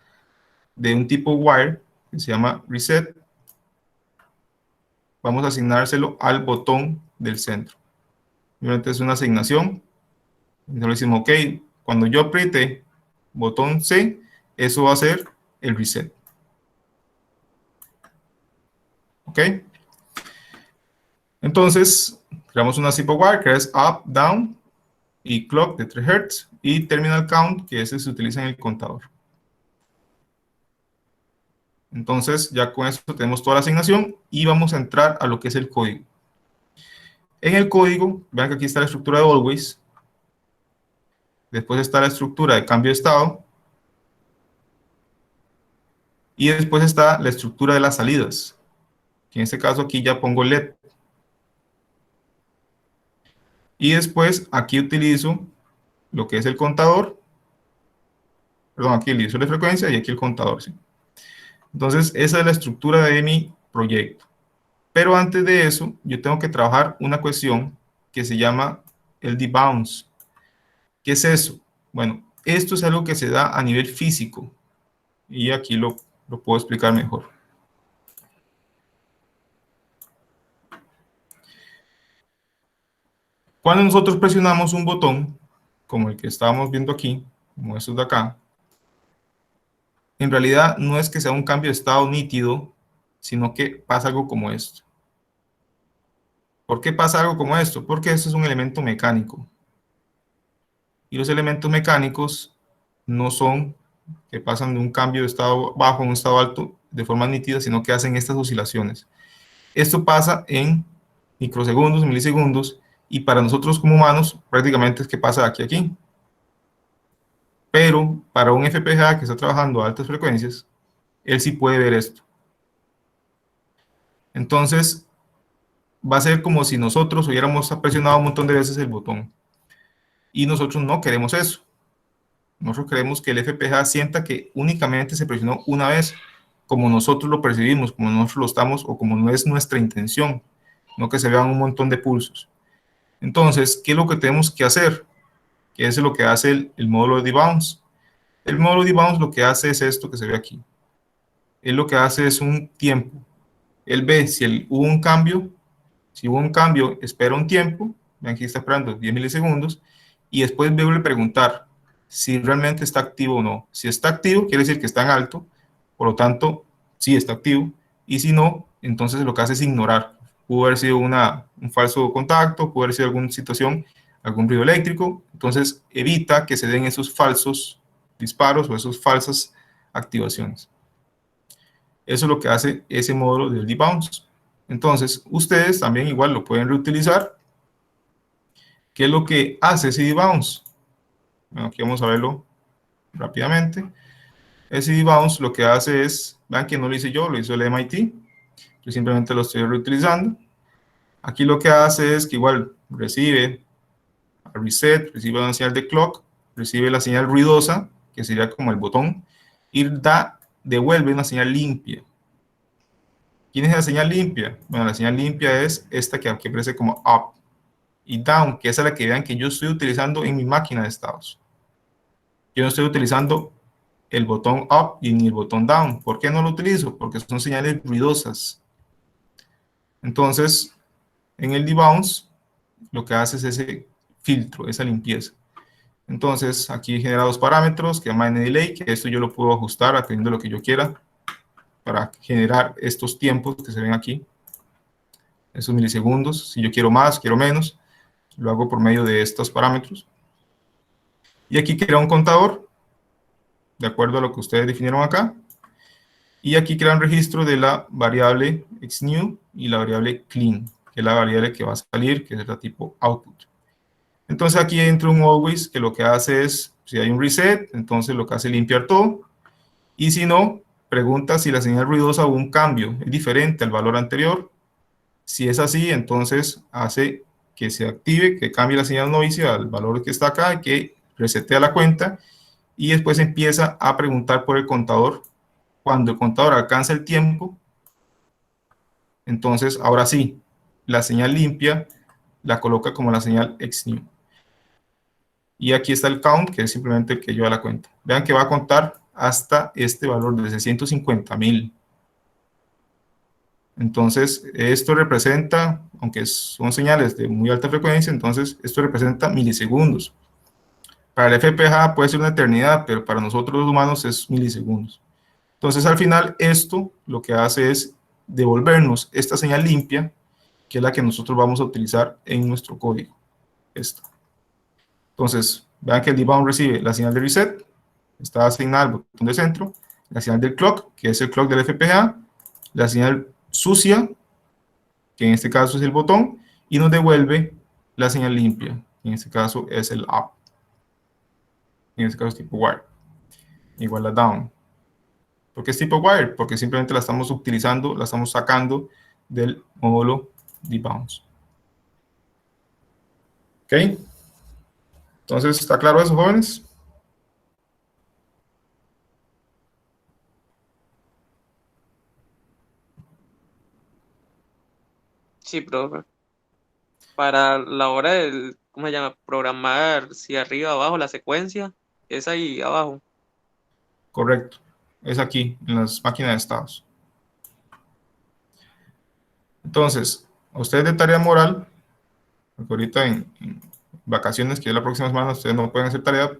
de un tipo wire que se llama reset. Vamos a asignárselo al botón del centro. Obviamente es una asignación. Entonces decimos, ok, cuando yo apriete botón C, eso va a ser el reset. Ok. Entonces, creamos una simple wire que es up, down y clock de 3 Hz y terminal count, que ese se utiliza en el contador. Entonces, ya con eso tenemos toda la asignación y vamos a entrar a lo que es el código. En el código, vean que aquí está la estructura de always. Después está la estructura de cambio de estado. Y después está la estructura de las salidas. Que en este caso aquí ya pongo LED. Y después aquí utilizo lo que es el contador. Perdón, aquí el divisor de frecuencia y aquí el contador, ¿sí? Entonces, esa es la estructura de mi proyecto. Pero antes de eso, yo tengo que trabajar una cuestión que se llama el debounce. ¿Qué es eso? Bueno, esto es algo que se da a nivel físico. Y aquí lo puedo explicar mejor. Cuando nosotros presionamos un botón, como el que estábamos viendo aquí, como estos de acá, en realidad no es que sea un cambio de estado nítido, sino que pasa algo como esto. ¿Por qué pasa algo como esto? Porque esto es un elemento mecánico. Y los elementos mecánicos no son que pasan de un cambio de estado bajo a un estado alto de forma nítida, sino que hacen estas oscilaciones. Esto pasa en microsegundos, milisegundos, y para nosotros como humanos prácticamente es que pasa de aquí a aquí. Pero para un FPGA que está trabajando a altas frecuencias, él sí puede ver esto. Entonces, va a ser como si nosotros hubiéramos presionado un montón de veces el botón. Y nosotros no queremos eso. Nosotros queremos que el FPGA sienta que únicamente se presionó una vez, como nosotros lo percibimos, como nosotros lo estamos, o como no es nuestra intención, no que se vean un montón de pulsos. Entonces, ¿qué es lo que tenemos que hacer? Que es lo que hace el módulo de debounce. El módulo de debounce lo que hace es esto que se ve aquí. Él lo que hace es un tiempo. Él ve si hubo un cambio. Si hubo un cambio, espera un tiempo. Vean que está esperando 10 milisegundos. y después vuelve a preguntar si realmente está activo o no. Si está activo, quiere decir que está en alto, por lo tanto, sí está activo, y si no, entonces lo que hace es ignorar. Pudo haber sido un falso contacto, pudo haber sido alguna situación, algún ruido eléctrico, entonces evita que se den esos falsos disparos o esas falsas activaciones. Eso es lo que hace ese módulo del debounce. Entonces, ustedes también igual lo pueden reutilizar. ¿Qué es lo que hace ese debounce? Bueno, aquí vamos a verlo rápidamente. Ese debounce lo que hace es, vean que no lo hice yo, lo hizo el MIT. Yo simplemente lo estoy reutilizando. Aquí lo que hace es que igual recibe a reset, recibe una señal de clock, recibe la señal ruidosa, que sería como el botón, y devuelve una señal limpia. ¿Quién es la señal limpia? Bueno, la señal limpia es esta que aquí aparece como up y down, que esa es la que vean que yo estoy utilizando en mi máquina de estados. Yo no estoy utilizando el botón up y ni el botón down. ¿Por qué no lo utilizo? Porque son señales ruidosas. Entonces, en el debounce, lo que hace es ese filtro, esa limpieza. Entonces, aquí genera dos parámetros que llama NDelay, que esto yo lo puedo ajustar dependiendo de lo que yo quiera para generar estos tiempos que se ven aquí, esos milisegundos. Si yo quiero más, quiero menos, lo hago por medio de estos parámetros. Y aquí crea un contador, de acuerdo a lo que ustedes definieron acá. Y aquí crea un registro de la variable xnew y la variable clean, que es la variable que va a salir, que es la tipo output. Entonces aquí entra un always, que lo que hace es, si hay un reset, entonces lo que hace es limpiar todo. Y si no, pregunta si la señal ruidosa hubo un cambio, es diferente al valor anterior. Si es así, entonces hace que se active, que cambie la señal noisy al valor que está acá, que resetea la cuenta, y después empieza a preguntar por el contador. Cuando el contador alcanza el tiempo, entonces ahora sí, la señal limpia la coloca como la señal xnew. Y aquí está el count, que es simplemente el que lleva la cuenta. Vean que va a contar hasta este valor de 650,000. Entonces, esto representa, aunque son señales de muy alta frecuencia, entonces esto representa milisegundos. Para el FPGA puede ser una eternidad, pero para nosotros los humanos es milisegundos. Entonces, al final, esto lo que hace es devolvernos esta señal limpia, que es la que nosotros vamos a utilizar en nuestro código. Esto. Entonces, vean que el debounce recibe la señal de reset, está asignada al botón de centro, la señal del clock, que es el clock del FPGA, la señal sucia, que en este caso es el botón, y nos devuelve la señal limpia, que en este caso es el up. En este caso es tipo wire, igual a down. ¿Por qué es tipo wire? Porque simplemente la estamos utilizando, la estamos sacando del módulo debounce. ¿Ok? Entonces, ¿está claro eso, jóvenes? Sí, profe. Para la hora del, ¿cómo se llama? Programar si arriba abajo la secuencia, es ahí abajo. Correcto. Es aquí, en las máquinas de estados. Entonces, a ustedes de tarea moral, porque ahorita en vacaciones, que es la próxima semana, ustedes no pueden hacer tarea,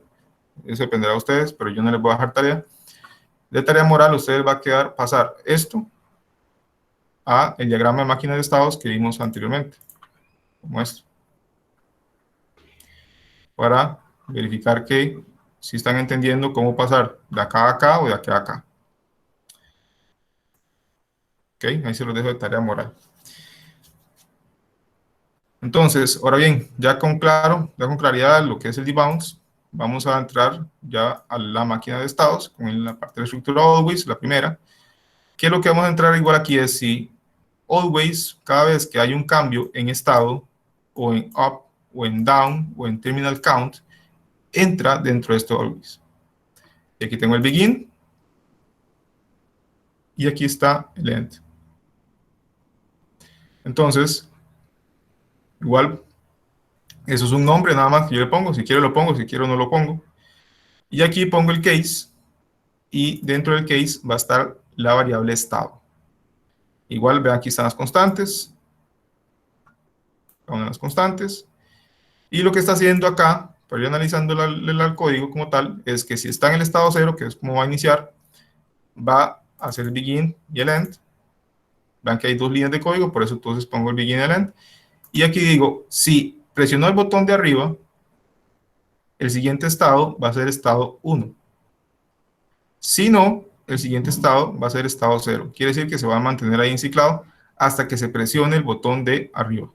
eso dependerá de ustedes, pero yo no les voy a dejar tarea. De tarea moral, ustedes va a quedar pasar esto a el diagrama de máquinas de estados que vimos anteriormente, como esto, para verificar que si están entendiendo cómo pasar de acá a acá o de acá a acá. Ok, ahí se los dejo de tarea moral. Entonces, ahora bien, ya con claridad lo que es el debounce, vamos a entrar ya a la máquina de estados, con la parte de la estructura always, la primera. Que lo que vamos a entrar igual aquí es si always, cada vez que hay un cambio en estado, o en up, o en down, o en terminal count, entra dentro de esto always. Y aquí tengo el begin, y aquí está el end. Entonces, igual, eso es un nombre nada más que yo le pongo. Si quiero lo pongo, si quiero no lo pongo. Y aquí pongo el case, y dentro del case va a estar la variable estado. Igual, vean, aquí están las constantes. Las constantes. Y lo que está haciendo acá, para ir analizando el código como tal, es que si está en el estado 0, que es como va a iniciar, va a hacer el begin y el end. Vean que hay dos líneas de código, por eso entonces pongo el begin y el end. Y aquí digo, si presionó el botón de arriba, el siguiente estado va a ser estado 1. Si no, el siguiente estado va a ser estado 0. Quiere decir que se va a mantener ahí enciclado hasta que se presione el botón de arriba.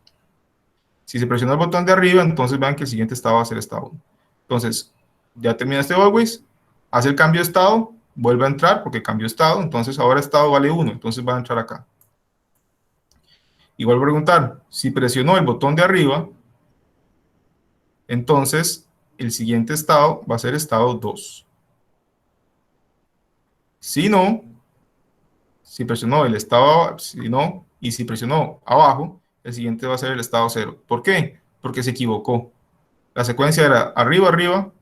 Si se presiona el botón de arriba, entonces vean que el siguiente estado va a ser estado 1. Entonces, ya termina este always, hace el cambio de estado, vuelve a entrar porque cambió de estado, entonces ahora estado vale 1, entonces va a entrar acá. Y vuelvo a preguntar, si presionó el botón de arriba, entonces el siguiente estado va a ser estado 2. Si no, si presionó el estado, si no, y si presionó abajo, el siguiente va a ser el estado 0. ¿Por qué? Porque se equivocó. La secuencia era arriba, arriba,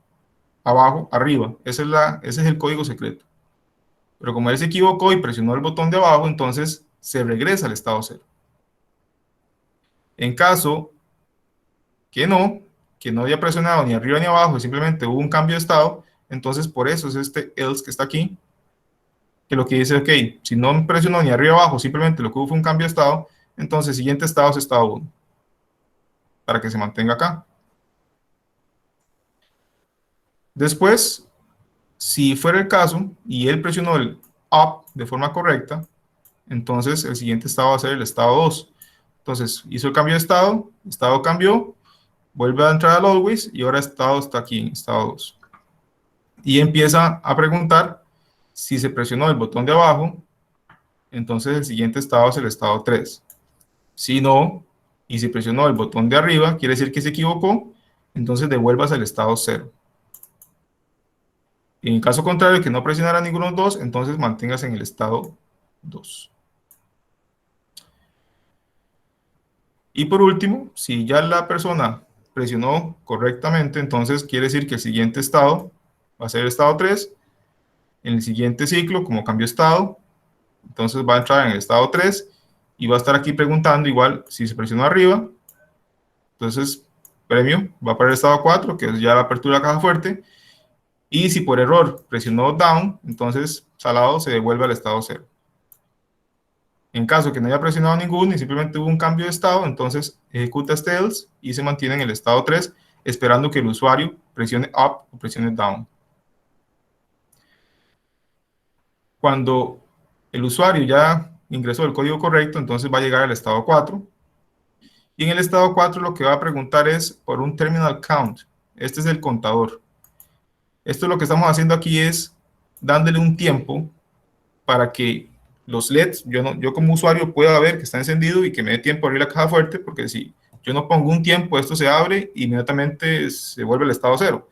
abajo, arriba. Ese es el código secreto. Pero como él se equivocó y presionó el botón de abajo, entonces se regresa al estado 0. En caso que no haya presionado ni arriba ni abajo, simplemente hubo un cambio de estado, entonces por eso es este else que está aquí, que lo que dice, ok, si no presionó ni arriba ni abajo, simplemente lo que hubo fue un cambio de estado, entonces el siguiente estado es estado 1, para que se mantenga acá. Después, si fuera el caso, y él presionó el up de forma correcta, entonces el siguiente estado va a ser el estado 2. Entonces, hizo el cambio de estado cambió, vuelve a entrar al always, y ahora estado está aquí en estado 2. Y empieza a preguntar si se presionó el botón de abajo, entonces el siguiente estado es el estado 3. Si no, y si presionó el botón de arriba, quiere decir que se equivocó, entonces devuelvas al estado 0. Y en caso contrario, que no presionara ninguno de los dos, entonces manténgase en el estado 2. Y por último, si ya la persona presionó correctamente, entonces quiere decir que el siguiente estado va a ser el estado 3. En el siguiente ciclo, como cambió estado, entonces va a entrar en el estado 3 y va a estar aquí preguntando igual si se presionó arriba, entonces premio va para el estado 4, que es ya la apertura de la caja fuerte, y si por error presionó down, entonces salado se devuelve al estado 0. En caso que no haya presionado ninguno y simplemente hubo un cambio de estado, entonces ejecuta este else y se mantiene en el estado 3, esperando que el usuario presione up o presione down. Cuando el usuario ya ingresó el código correcto, entonces va a llegar al estado 4. Y en el estado 4 lo que va a preguntar es por un terminal count. Este es el contador. Esto lo que estamos haciendo aquí es dándole un tiempo para que los LEDs, yo como usuario pueda ver que está encendido y que me dé tiempo a abrir la caja fuerte, porque si yo no pongo un tiempo, esto se abre y inmediatamente se vuelve al estado 0,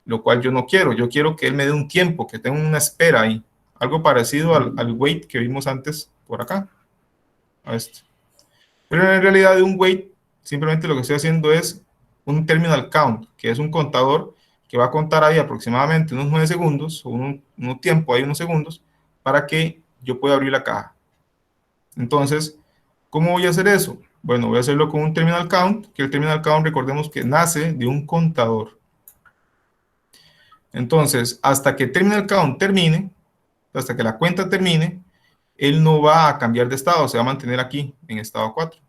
lo cual yo no quiero. Yo quiero que él me dé un tiempo, que tenga una espera ahí, algo parecido al wait que vimos antes por acá. A este. Pero en realidad de un wait, simplemente lo que estoy haciendo es un terminal count, que es un contador que va a contar ahí aproximadamente unos 9 segundos, o un tiempo ahí, unos segundos, para que yo pueda abrir la caja. Entonces, ¿cómo voy a hacer eso? Bueno, voy a hacerlo con un terminal count, que el terminal count, recordemos que nace de un contador. Entonces, hasta que el terminal count termine, hasta que la cuenta termine, él no va a cambiar de estado, se va a mantener aquí en estado 4,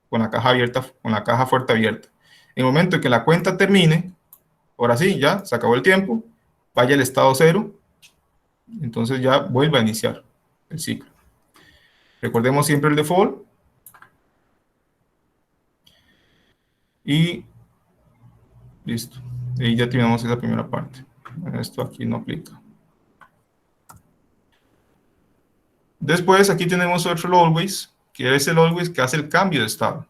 con la caja abierta, con la caja fuerte abierta. En el momento en que la cuenta termine, ahora sí, ya se acabó el tiempo, vaya al estado 0, entonces ya vuelve a iniciar el ciclo. Recordemos siempre el default. Y listo. Y ya terminamos esa primera parte. Esto aquí no aplica. Después aquí tenemos otro always, que es el always que hace el cambio de estado.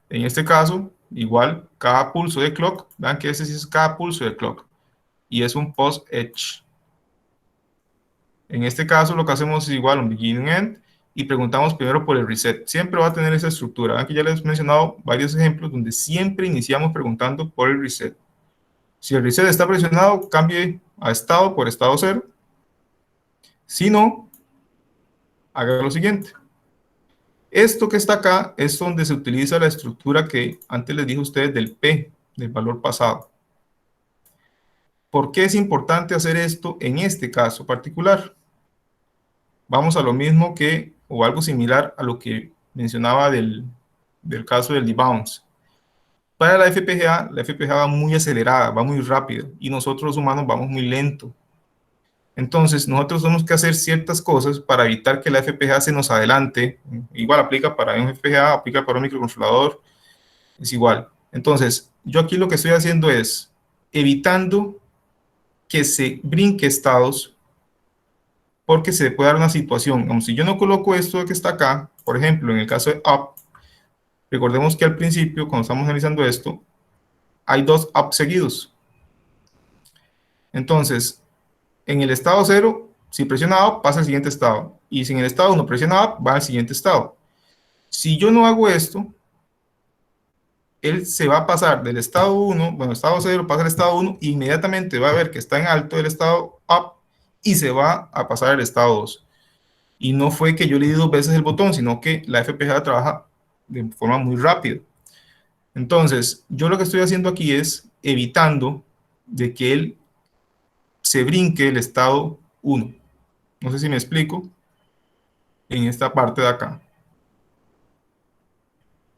En este caso, igual, cada pulso de clock, vean que ese sí es cada pulso de clock. Y es un post edge. En este caso lo que hacemos es igual un begin and end y preguntamos primero por el reset. Siempre va a tener esa estructura. Aquí ya les he mencionado varios ejemplos donde siempre iniciamos preguntando por el reset. Si el reset está presionado, cambie a estado por estado 0. Si no, haga lo siguiente. Esto que está acá es donde se utiliza la estructura que antes les dije a ustedes del P, del valor pasado. ¿Por qué es importante hacer esto en este caso particular? Vamos a lo mismo que, o algo similar a lo que mencionaba del caso del debounce. Para la FPGA va muy acelerada, va muy rápido, y nosotros los humanos vamos muy lento. Entonces, nosotros tenemos que hacer ciertas cosas para evitar que la FPGA se nos adelante. Igual aplica para un FPGA, aplica para un microcontrolador, es igual. Entonces, yo aquí lo que estoy haciendo es evitando que se brinque estados, porque se puede dar una situación, como si yo no coloco esto que está acá, por ejemplo, en el caso de up, recordemos que al principio, cuando estamos analizando esto, hay dos up seguidos. Entonces, en el estado 0, si presiona up, pasa al siguiente estado. Y si en el estado 1 presiona up, va al siguiente estado. Si yo no hago esto, él se va a pasar del estado 1, bueno, estado 0, pasa al estado 1, e inmediatamente va a ver que está en alto del estado up y se va a pasar al estado 2. Y no fue que yo le di 2 veces el botón, sino que la FPGA trabaja de forma muy rápida. Entonces, yo lo que estoy haciendo aquí es evitando de que él se brinque el estado 1. No sé si me explico en esta parte de acá.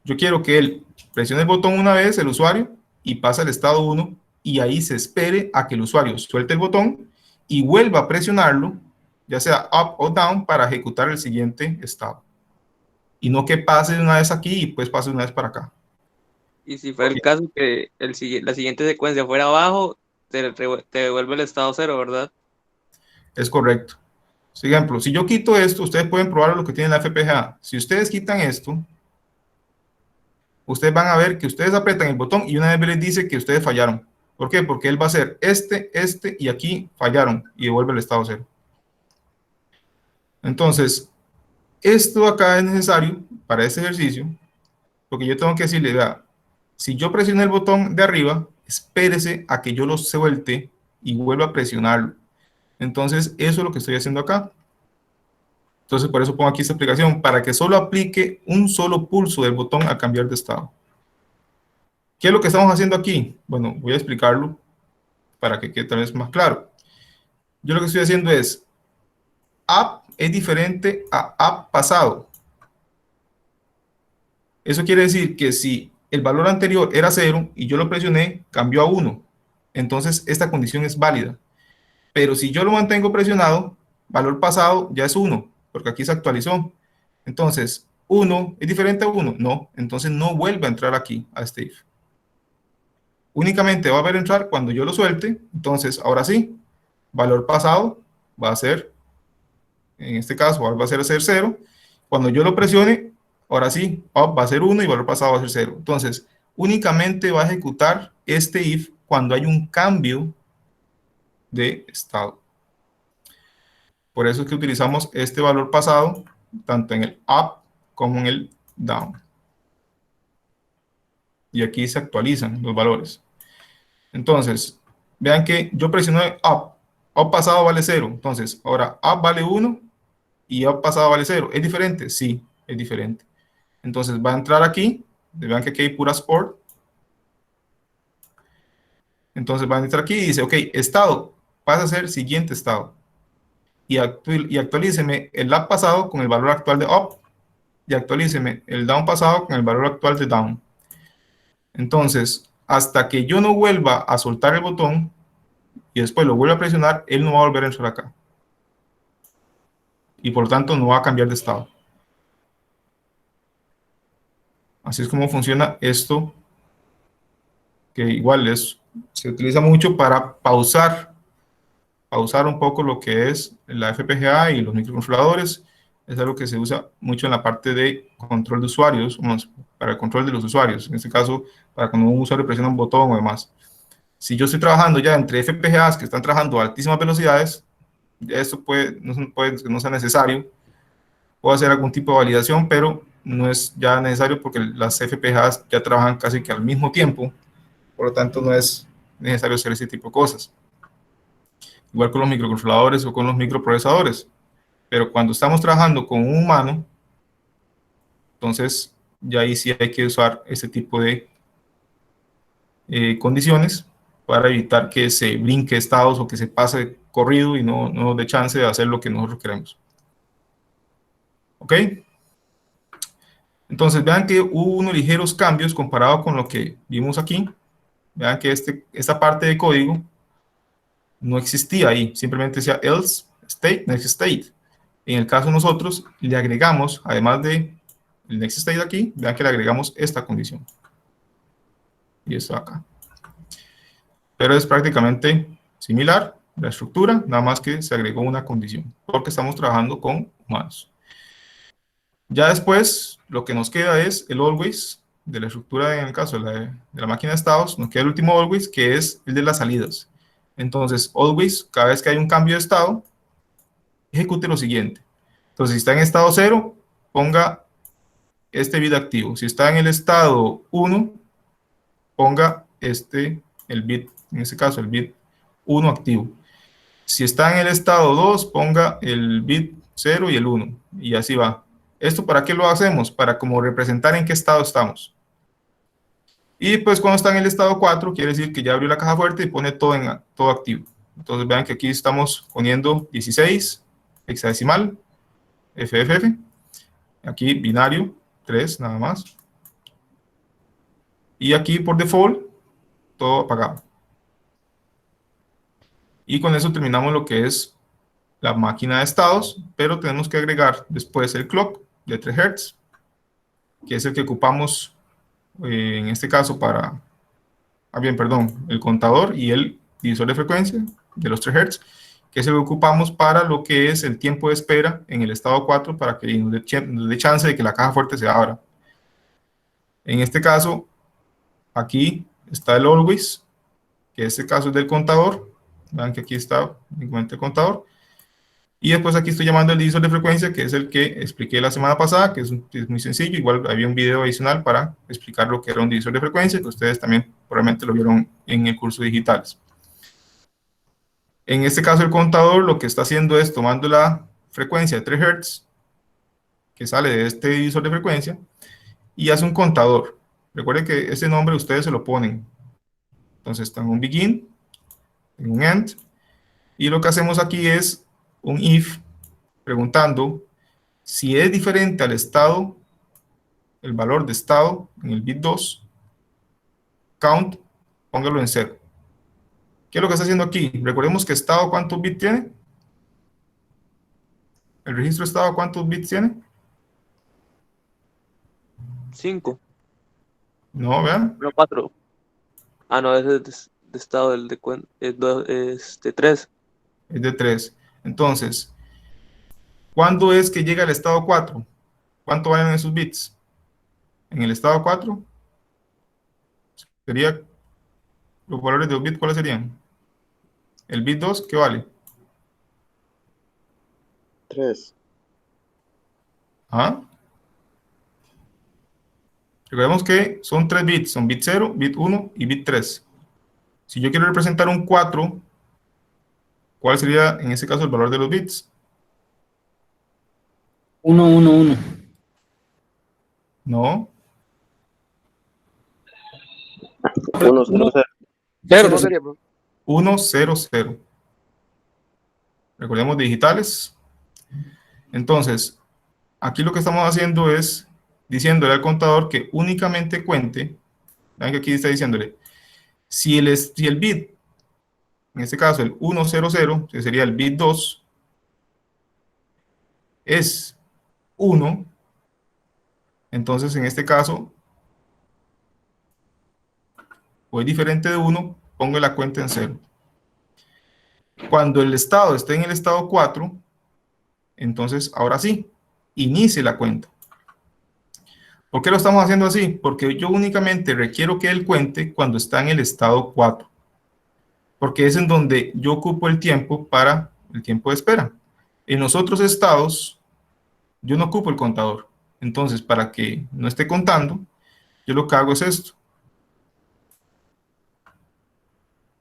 Yo quiero que él presione el botón una vez, el usuario, y pase al estado 1, y ahí se espere a que el usuario suelte el botón y vuelva a presionarlo, ya sea up o down, para ejecutar el siguiente estado. Y no que pase de una vez aquí y pues pase de una vez para acá. Y si fuera el caso que la siguiente secuencia fuera abajo, te devuelve el estado 0, ¿verdad? Es correcto. Por ejemplo, si yo quito esto, ustedes pueden probar lo que tiene la FPGA. Si ustedes quitan esto, ustedes van a ver que ustedes apretan el botón y una vez les dice que ustedes fallaron. ¿Por qué? Porque él va a hacer este, y aquí fallaron y devuelve el estado 0. Entonces, esto acá es necesario para este ejercicio, porque yo tengo que decirle, vea, si yo presiono el botón de arriba, espérese a que yo lo suelte y vuelva a presionarlo. Entonces, eso es lo que estoy haciendo acá. Entonces, por eso pongo aquí esta aplicación, para que solo aplique un solo pulso del botón a cambiar de estado. ¿Qué es lo que estamos haciendo aquí? Bueno, voy a explicarlo para que quede tal vez más claro. Yo lo que estoy haciendo es, up es diferente a up pasado. Eso quiere decir que si el valor anterior era 0 y yo lo presioné, cambió a 1. Entonces, esta condición es válida. Pero si yo lo mantengo presionado, valor pasado ya es 1, porque aquí se actualizó. Entonces, 1 es diferente a 1. No, entonces no vuelve a entrar aquí a este if. Únicamente va a ver entrar cuando yo lo suelte. Entonces, ahora sí, valor pasado va a ser, en este caso, va a ser 0. Cuando yo lo presione, ahora sí, up va a ser 1 y valor pasado va a ser 0. Entonces, únicamente va a ejecutar este if cuando hay un cambio de estado. Por eso es que utilizamos este valor pasado, tanto en el up como en el down. Y aquí se actualizan los valores. Entonces, vean que yo presioné up. Up pasado vale 0. Entonces, ahora up vale 1 y up pasado vale 0. ¿Es diferente? Sí, es diferente. Entonces, va a entrar aquí. Vean que aquí hay puras OR. Entonces, va a entrar aquí y dice, ok, estado, pasa a ser siguiente estado. Y actualíceme el up pasado con el valor actual de up. Y actualíceme el down pasado con el valor actual de down. Entonces, hasta que yo no vuelva a soltar el botón y después lo vuelva a presionar, él no va a volver a entrar acá. Y por lo tanto no va a cambiar de estado. Así es como funciona esto, que igual se utiliza mucho para pausar un poco lo que es la FPGA y los microcontroladores. Es algo que se usa mucho en la parte de control de usuarios, para el control de los usuarios. En este caso, para cuando un usuario presiona un botón o demás. Si yo estoy trabajando ya entre FPGAs que están trabajando a altísimas velocidades, esto no sea necesario. Puedo hacer algún tipo de validación, pero no es ya necesario porque las FPGAs ya trabajan casi que al mismo tiempo. Por lo tanto, no es necesario hacer ese tipo de cosas. Igual con los microcontroladores o con los microprocesadores. Pero cuando estamos trabajando con un humano, Entonces, ya ahí sí hay que usar este tipo de condiciones para evitar que se brinque estados o que se pase corrido y no nos dé chance de hacer lo que nosotros queremos. ¿Ok? Entonces, vean que hubo unos ligeros cambios comparado con lo que vimos aquí. Vean que esta parte de código no existía ahí, simplemente decía else state, next state. En el caso de nosotros, le agregamos, además de el next state aquí, vean que le agregamos esta condición. Y esto acá. Pero es prácticamente similar la estructura, nada más que se agregó una condición, porque estamos trabajando con humanos. Ya después, lo que nos queda es el always de la estructura, en el caso de la máquina de estados, nos queda el último always, que es el de las salidas. Entonces, always, cada vez que hay un cambio de estado, ejecute lo siguiente. Entonces, si está en estado 0, ponga este bit activo. Si está en el estado 1, ponga el bit, en este caso, el bit 1 activo. Si está en el estado 2, ponga el bit 0 y el 1. Y así va. ¿Esto para qué lo hacemos? Para como representar en qué estado estamos. Y pues cuando está en el estado 4, quiere decir que ya abrió la caja fuerte y pone todo activo. Entonces vean que aquí estamos poniendo 16, hexadecimal, FFF. Aquí binario, 3 nada más. Y aquí por default, todo apagado. Y con eso terminamos lo que es la máquina de estados, pero tenemos que agregar después el clock de 3 Hz, que es el que ocupamos en este caso para, el contador y el divisor de frecuencia de los 3 Hz, que es el que ocupamos para lo que es el tiempo de espera en el estado 4 para que nos dé chance de que la caja fuerte se abra. En este caso, aquí está el always, que en este caso es del contador. Vean que aquí está únicamente el contador. Y después aquí estoy llamando el divisor de frecuencia, que es el que expliqué la semana pasada, que es muy sencillo. Igual había un video adicional para explicar lo que era un divisor de frecuencia, que ustedes también probablemente lo vieron en el curso digitales. En este caso el contador lo que está haciendo es tomando la frecuencia de 3 Hz, que sale de este divisor de frecuencia, y hace un contador. Recuerden que ese nombre ustedes se lo ponen. Entonces está en un begin, en un end, y lo que hacemos aquí es un if, preguntando si es diferente al estado, el valor de estado en el bit 2, count, póngalo en 0. ¿Qué es lo que está haciendo aquí? Recordemos que estado, ¿cuántos bits tiene? ¿El registro de estado cuántos bits tiene? 5, No, vean, no 4. Ah, no, ese es de estado del de es de 3. es de 3. Entonces, ¿cuándo es que llega al estado 4? ¿Cuánto valen esos bits? En el estado 4, sería, los valores de los bits, ¿cuáles serían? El bit 2, ¿qué vale? 3. ¿Ah? Recordemos que son 3 bits, son bit 0, bit 1 y bit 3. Si yo quiero representar un 4, ¿cuál sería en ese caso el valor de los bits? 1, 1, 1. No, 1, 0, 0. Cero, ¿Cómo sería, bro? 1, 0, 0. Recordemos digitales. Entonces, aquí lo que estamos haciendo es diciéndole al contador que únicamente cuente, vean que aquí está diciéndole, si el bit, en este caso el 100, que sería el bit 2, es 1, entonces en este caso, o es diferente de 1, pongo la cuenta en 0. Cuando el estado esté en el estado 4, entonces ahora sí, inicie la cuenta. ¿Por qué lo estamos haciendo así? Porque yo únicamente requiero que él cuente cuando está en el estado 4. Porque es en donde yo ocupo el tiempo para el tiempo de espera. En los otros estados, yo no ocupo el contador. Entonces, para que no esté contando, yo lo que hago es esto.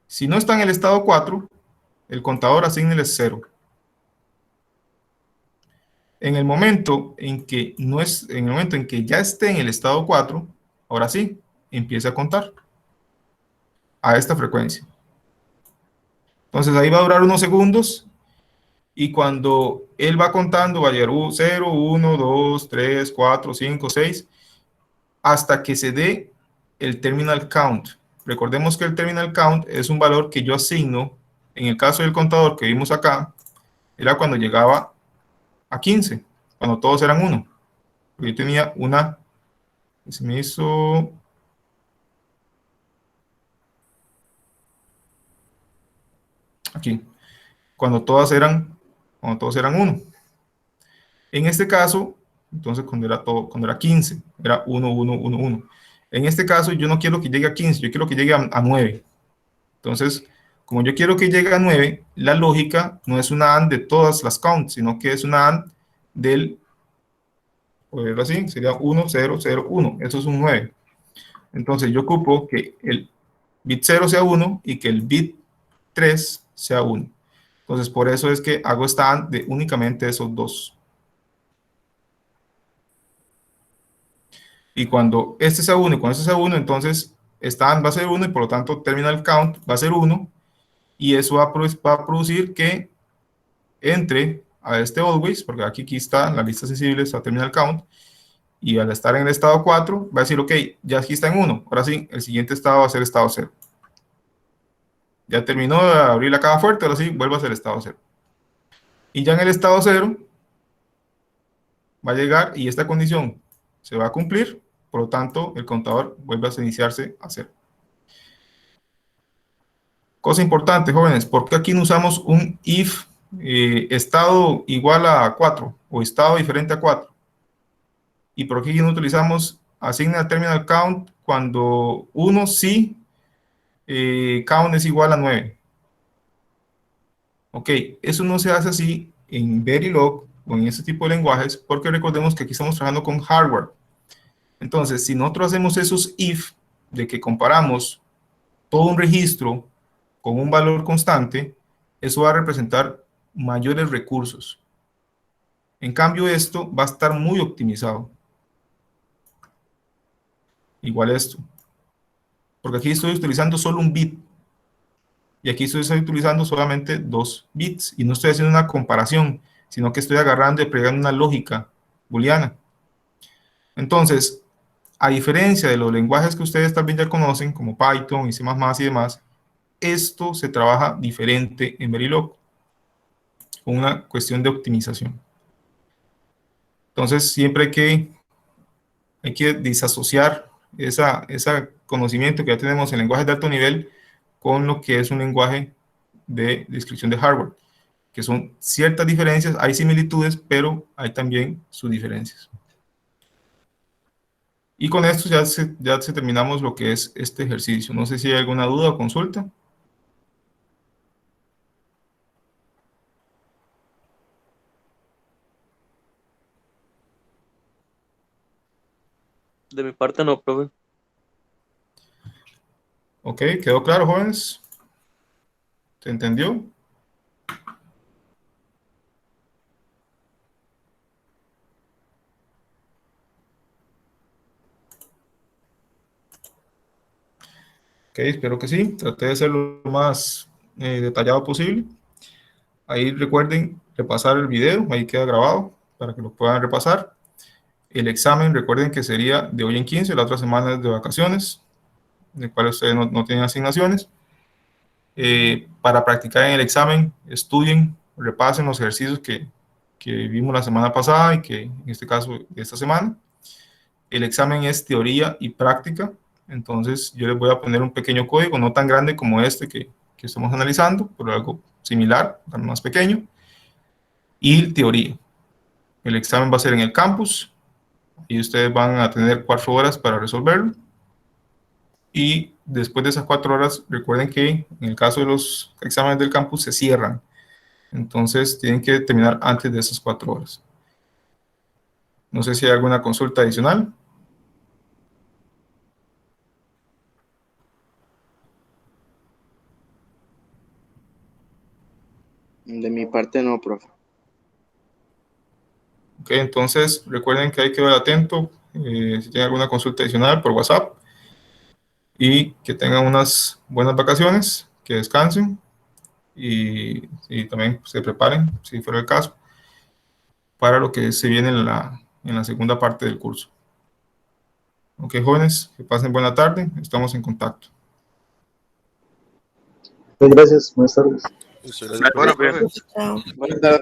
Si no está en el estado 4, el contador asignele 0. en el momento en que ya esté en el estado 4, ahora sí, empiece a contar a esta frecuencia. Entonces ahí va a durar unos segundos y cuando él va contando va a llegar 0, 1, 2, 3, 4, 5, 6, hasta que se dé el terminal count. Recordemos que el terminal count es un valor que yo asigno, en el caso del contador que vimos acá, era cuando llegaba a 15, cuando todos eran 1. Yo tenía una, se me hizo, aquí, cuando todos eran 1. En este caso, entonces cuando era 15, era 1, 1, 1, 1. En este caso yo no quiero que llegue a 15, yo quiero que llegue a 9. Entonces, como yo quiero que llegue a 9, la lógica no es una AND de todas las counts, sino que es una AND del, por decirlo así, sería 1, 0, 0, 1. Eso es un 9. Entonces yo ocupo que el bit 0 sea 1 y que el bit 3 sea 1. Entonces por eso es que hago esta AND de únicamente esos dos. Y cuando este sea 1 y cuando este sea 1, entonces esta AND va a ser 1 y por lo tanto terminal count va a ser 1. Y eso va a producir que entre a este always, porque aquí está la lista sensible, está terminal count, y al estar en el estado 4, va a decir, ok, ya aquí está en 1, ahora sí, el siguiente estado va a ser estado 0. Ya terminó de abrir la caja fuerte, ahora sí, vuelve a ser estado 0. Y ya en el estado 0 va a llegar y esta condición se va a cumplir, por lo tanto, el contador vuelve a iniciarse a 0. Cosa importante, jóvenes, ¿por qué aquí no usamos un if estado igual a 4 o estado diferente a 4? ¿Y por qué no utilizamos asigna terminal count cuando 1 sí count es igual a 9? Ok, eso no se hace así en Verilog o en este tipo de lenguajes porque recordemos que aquí estamos trabajando con hardware. Entonces, si nosotros hacemos esos if de que comparamos todo un registro con un valor constante, eso va a representar mayores recursos. En cambio, esto va a estar muy optimizado. Igual esto. Porque aquí estoy utilizando solo un bit. Y aquí estoy utilizando solamente 2 bits. Y no estoy haciendo una comparación, sino que estoy agarrando y pegando una lógica booleana. Entonces, a diferencia de los lenguajes que ustedes también ya conocen, como Python y C++ y demás, esto se trabaja diferente en Verilog, con una cuestión de optimización. Entonces, siempre hay que disasociar ese conocimiento que ya tenemos en lenguajes de alto nivel con lo que es un lenguaje de descripción de hardware, que son ciertas diferencias, hay similitudes, pero hay también sus diferencias. Y con esto ya se terminamos lo que es este ejercicio. No sé si hay alguna duda o consulta. De mi parte no, profe. Ok, ¿quedó claro, jóvenes? ¿Se entendió? Ok, espero que sí. Traté de ser lo más detallado posible. Ahí recuerden repasar el video, ahí queda grabado para que lo puedan repasar. El examen, recuerden que sería de hoy en 15, la otra semana es de vacaciones, de cual ustedes no tienen asignaciones. Para practicar en el examen, estudien, repasen los ejercicios que vimos la semana pasada y que en este caso esta semana. El examen es teoría y práctica, entonces yo les voy a poner un pequeño código, no tan grande como este que estamos analizando, pero algo similar, más pequeño. Y teoría. El examen va a ser en el campus y ustedes van a tener 4 horas para resolverlo. Y después de esas 4 horas, recuerden que en el caso de los exámenes del campus se cierran. Entonces tienen que terminar antes de esas 4 horas. No sé si hay alguna consulta adicional. De mi parte no, profe. Ok, entonces recuerden que hay que estar atento si tienen alguna consulta adicional por WhatsApp, y que tengan unas buenas vacaciones, que descansen y también se preparen, si fuera el caso, para lo que se viene en la segunda parte del curso. Ok, jóvenes, que pasen buena tarde, estamos en contacto. Muchas gracias, buenas tardes. Muchas gracias. Bueno, profe. Chao. Buenas tardes.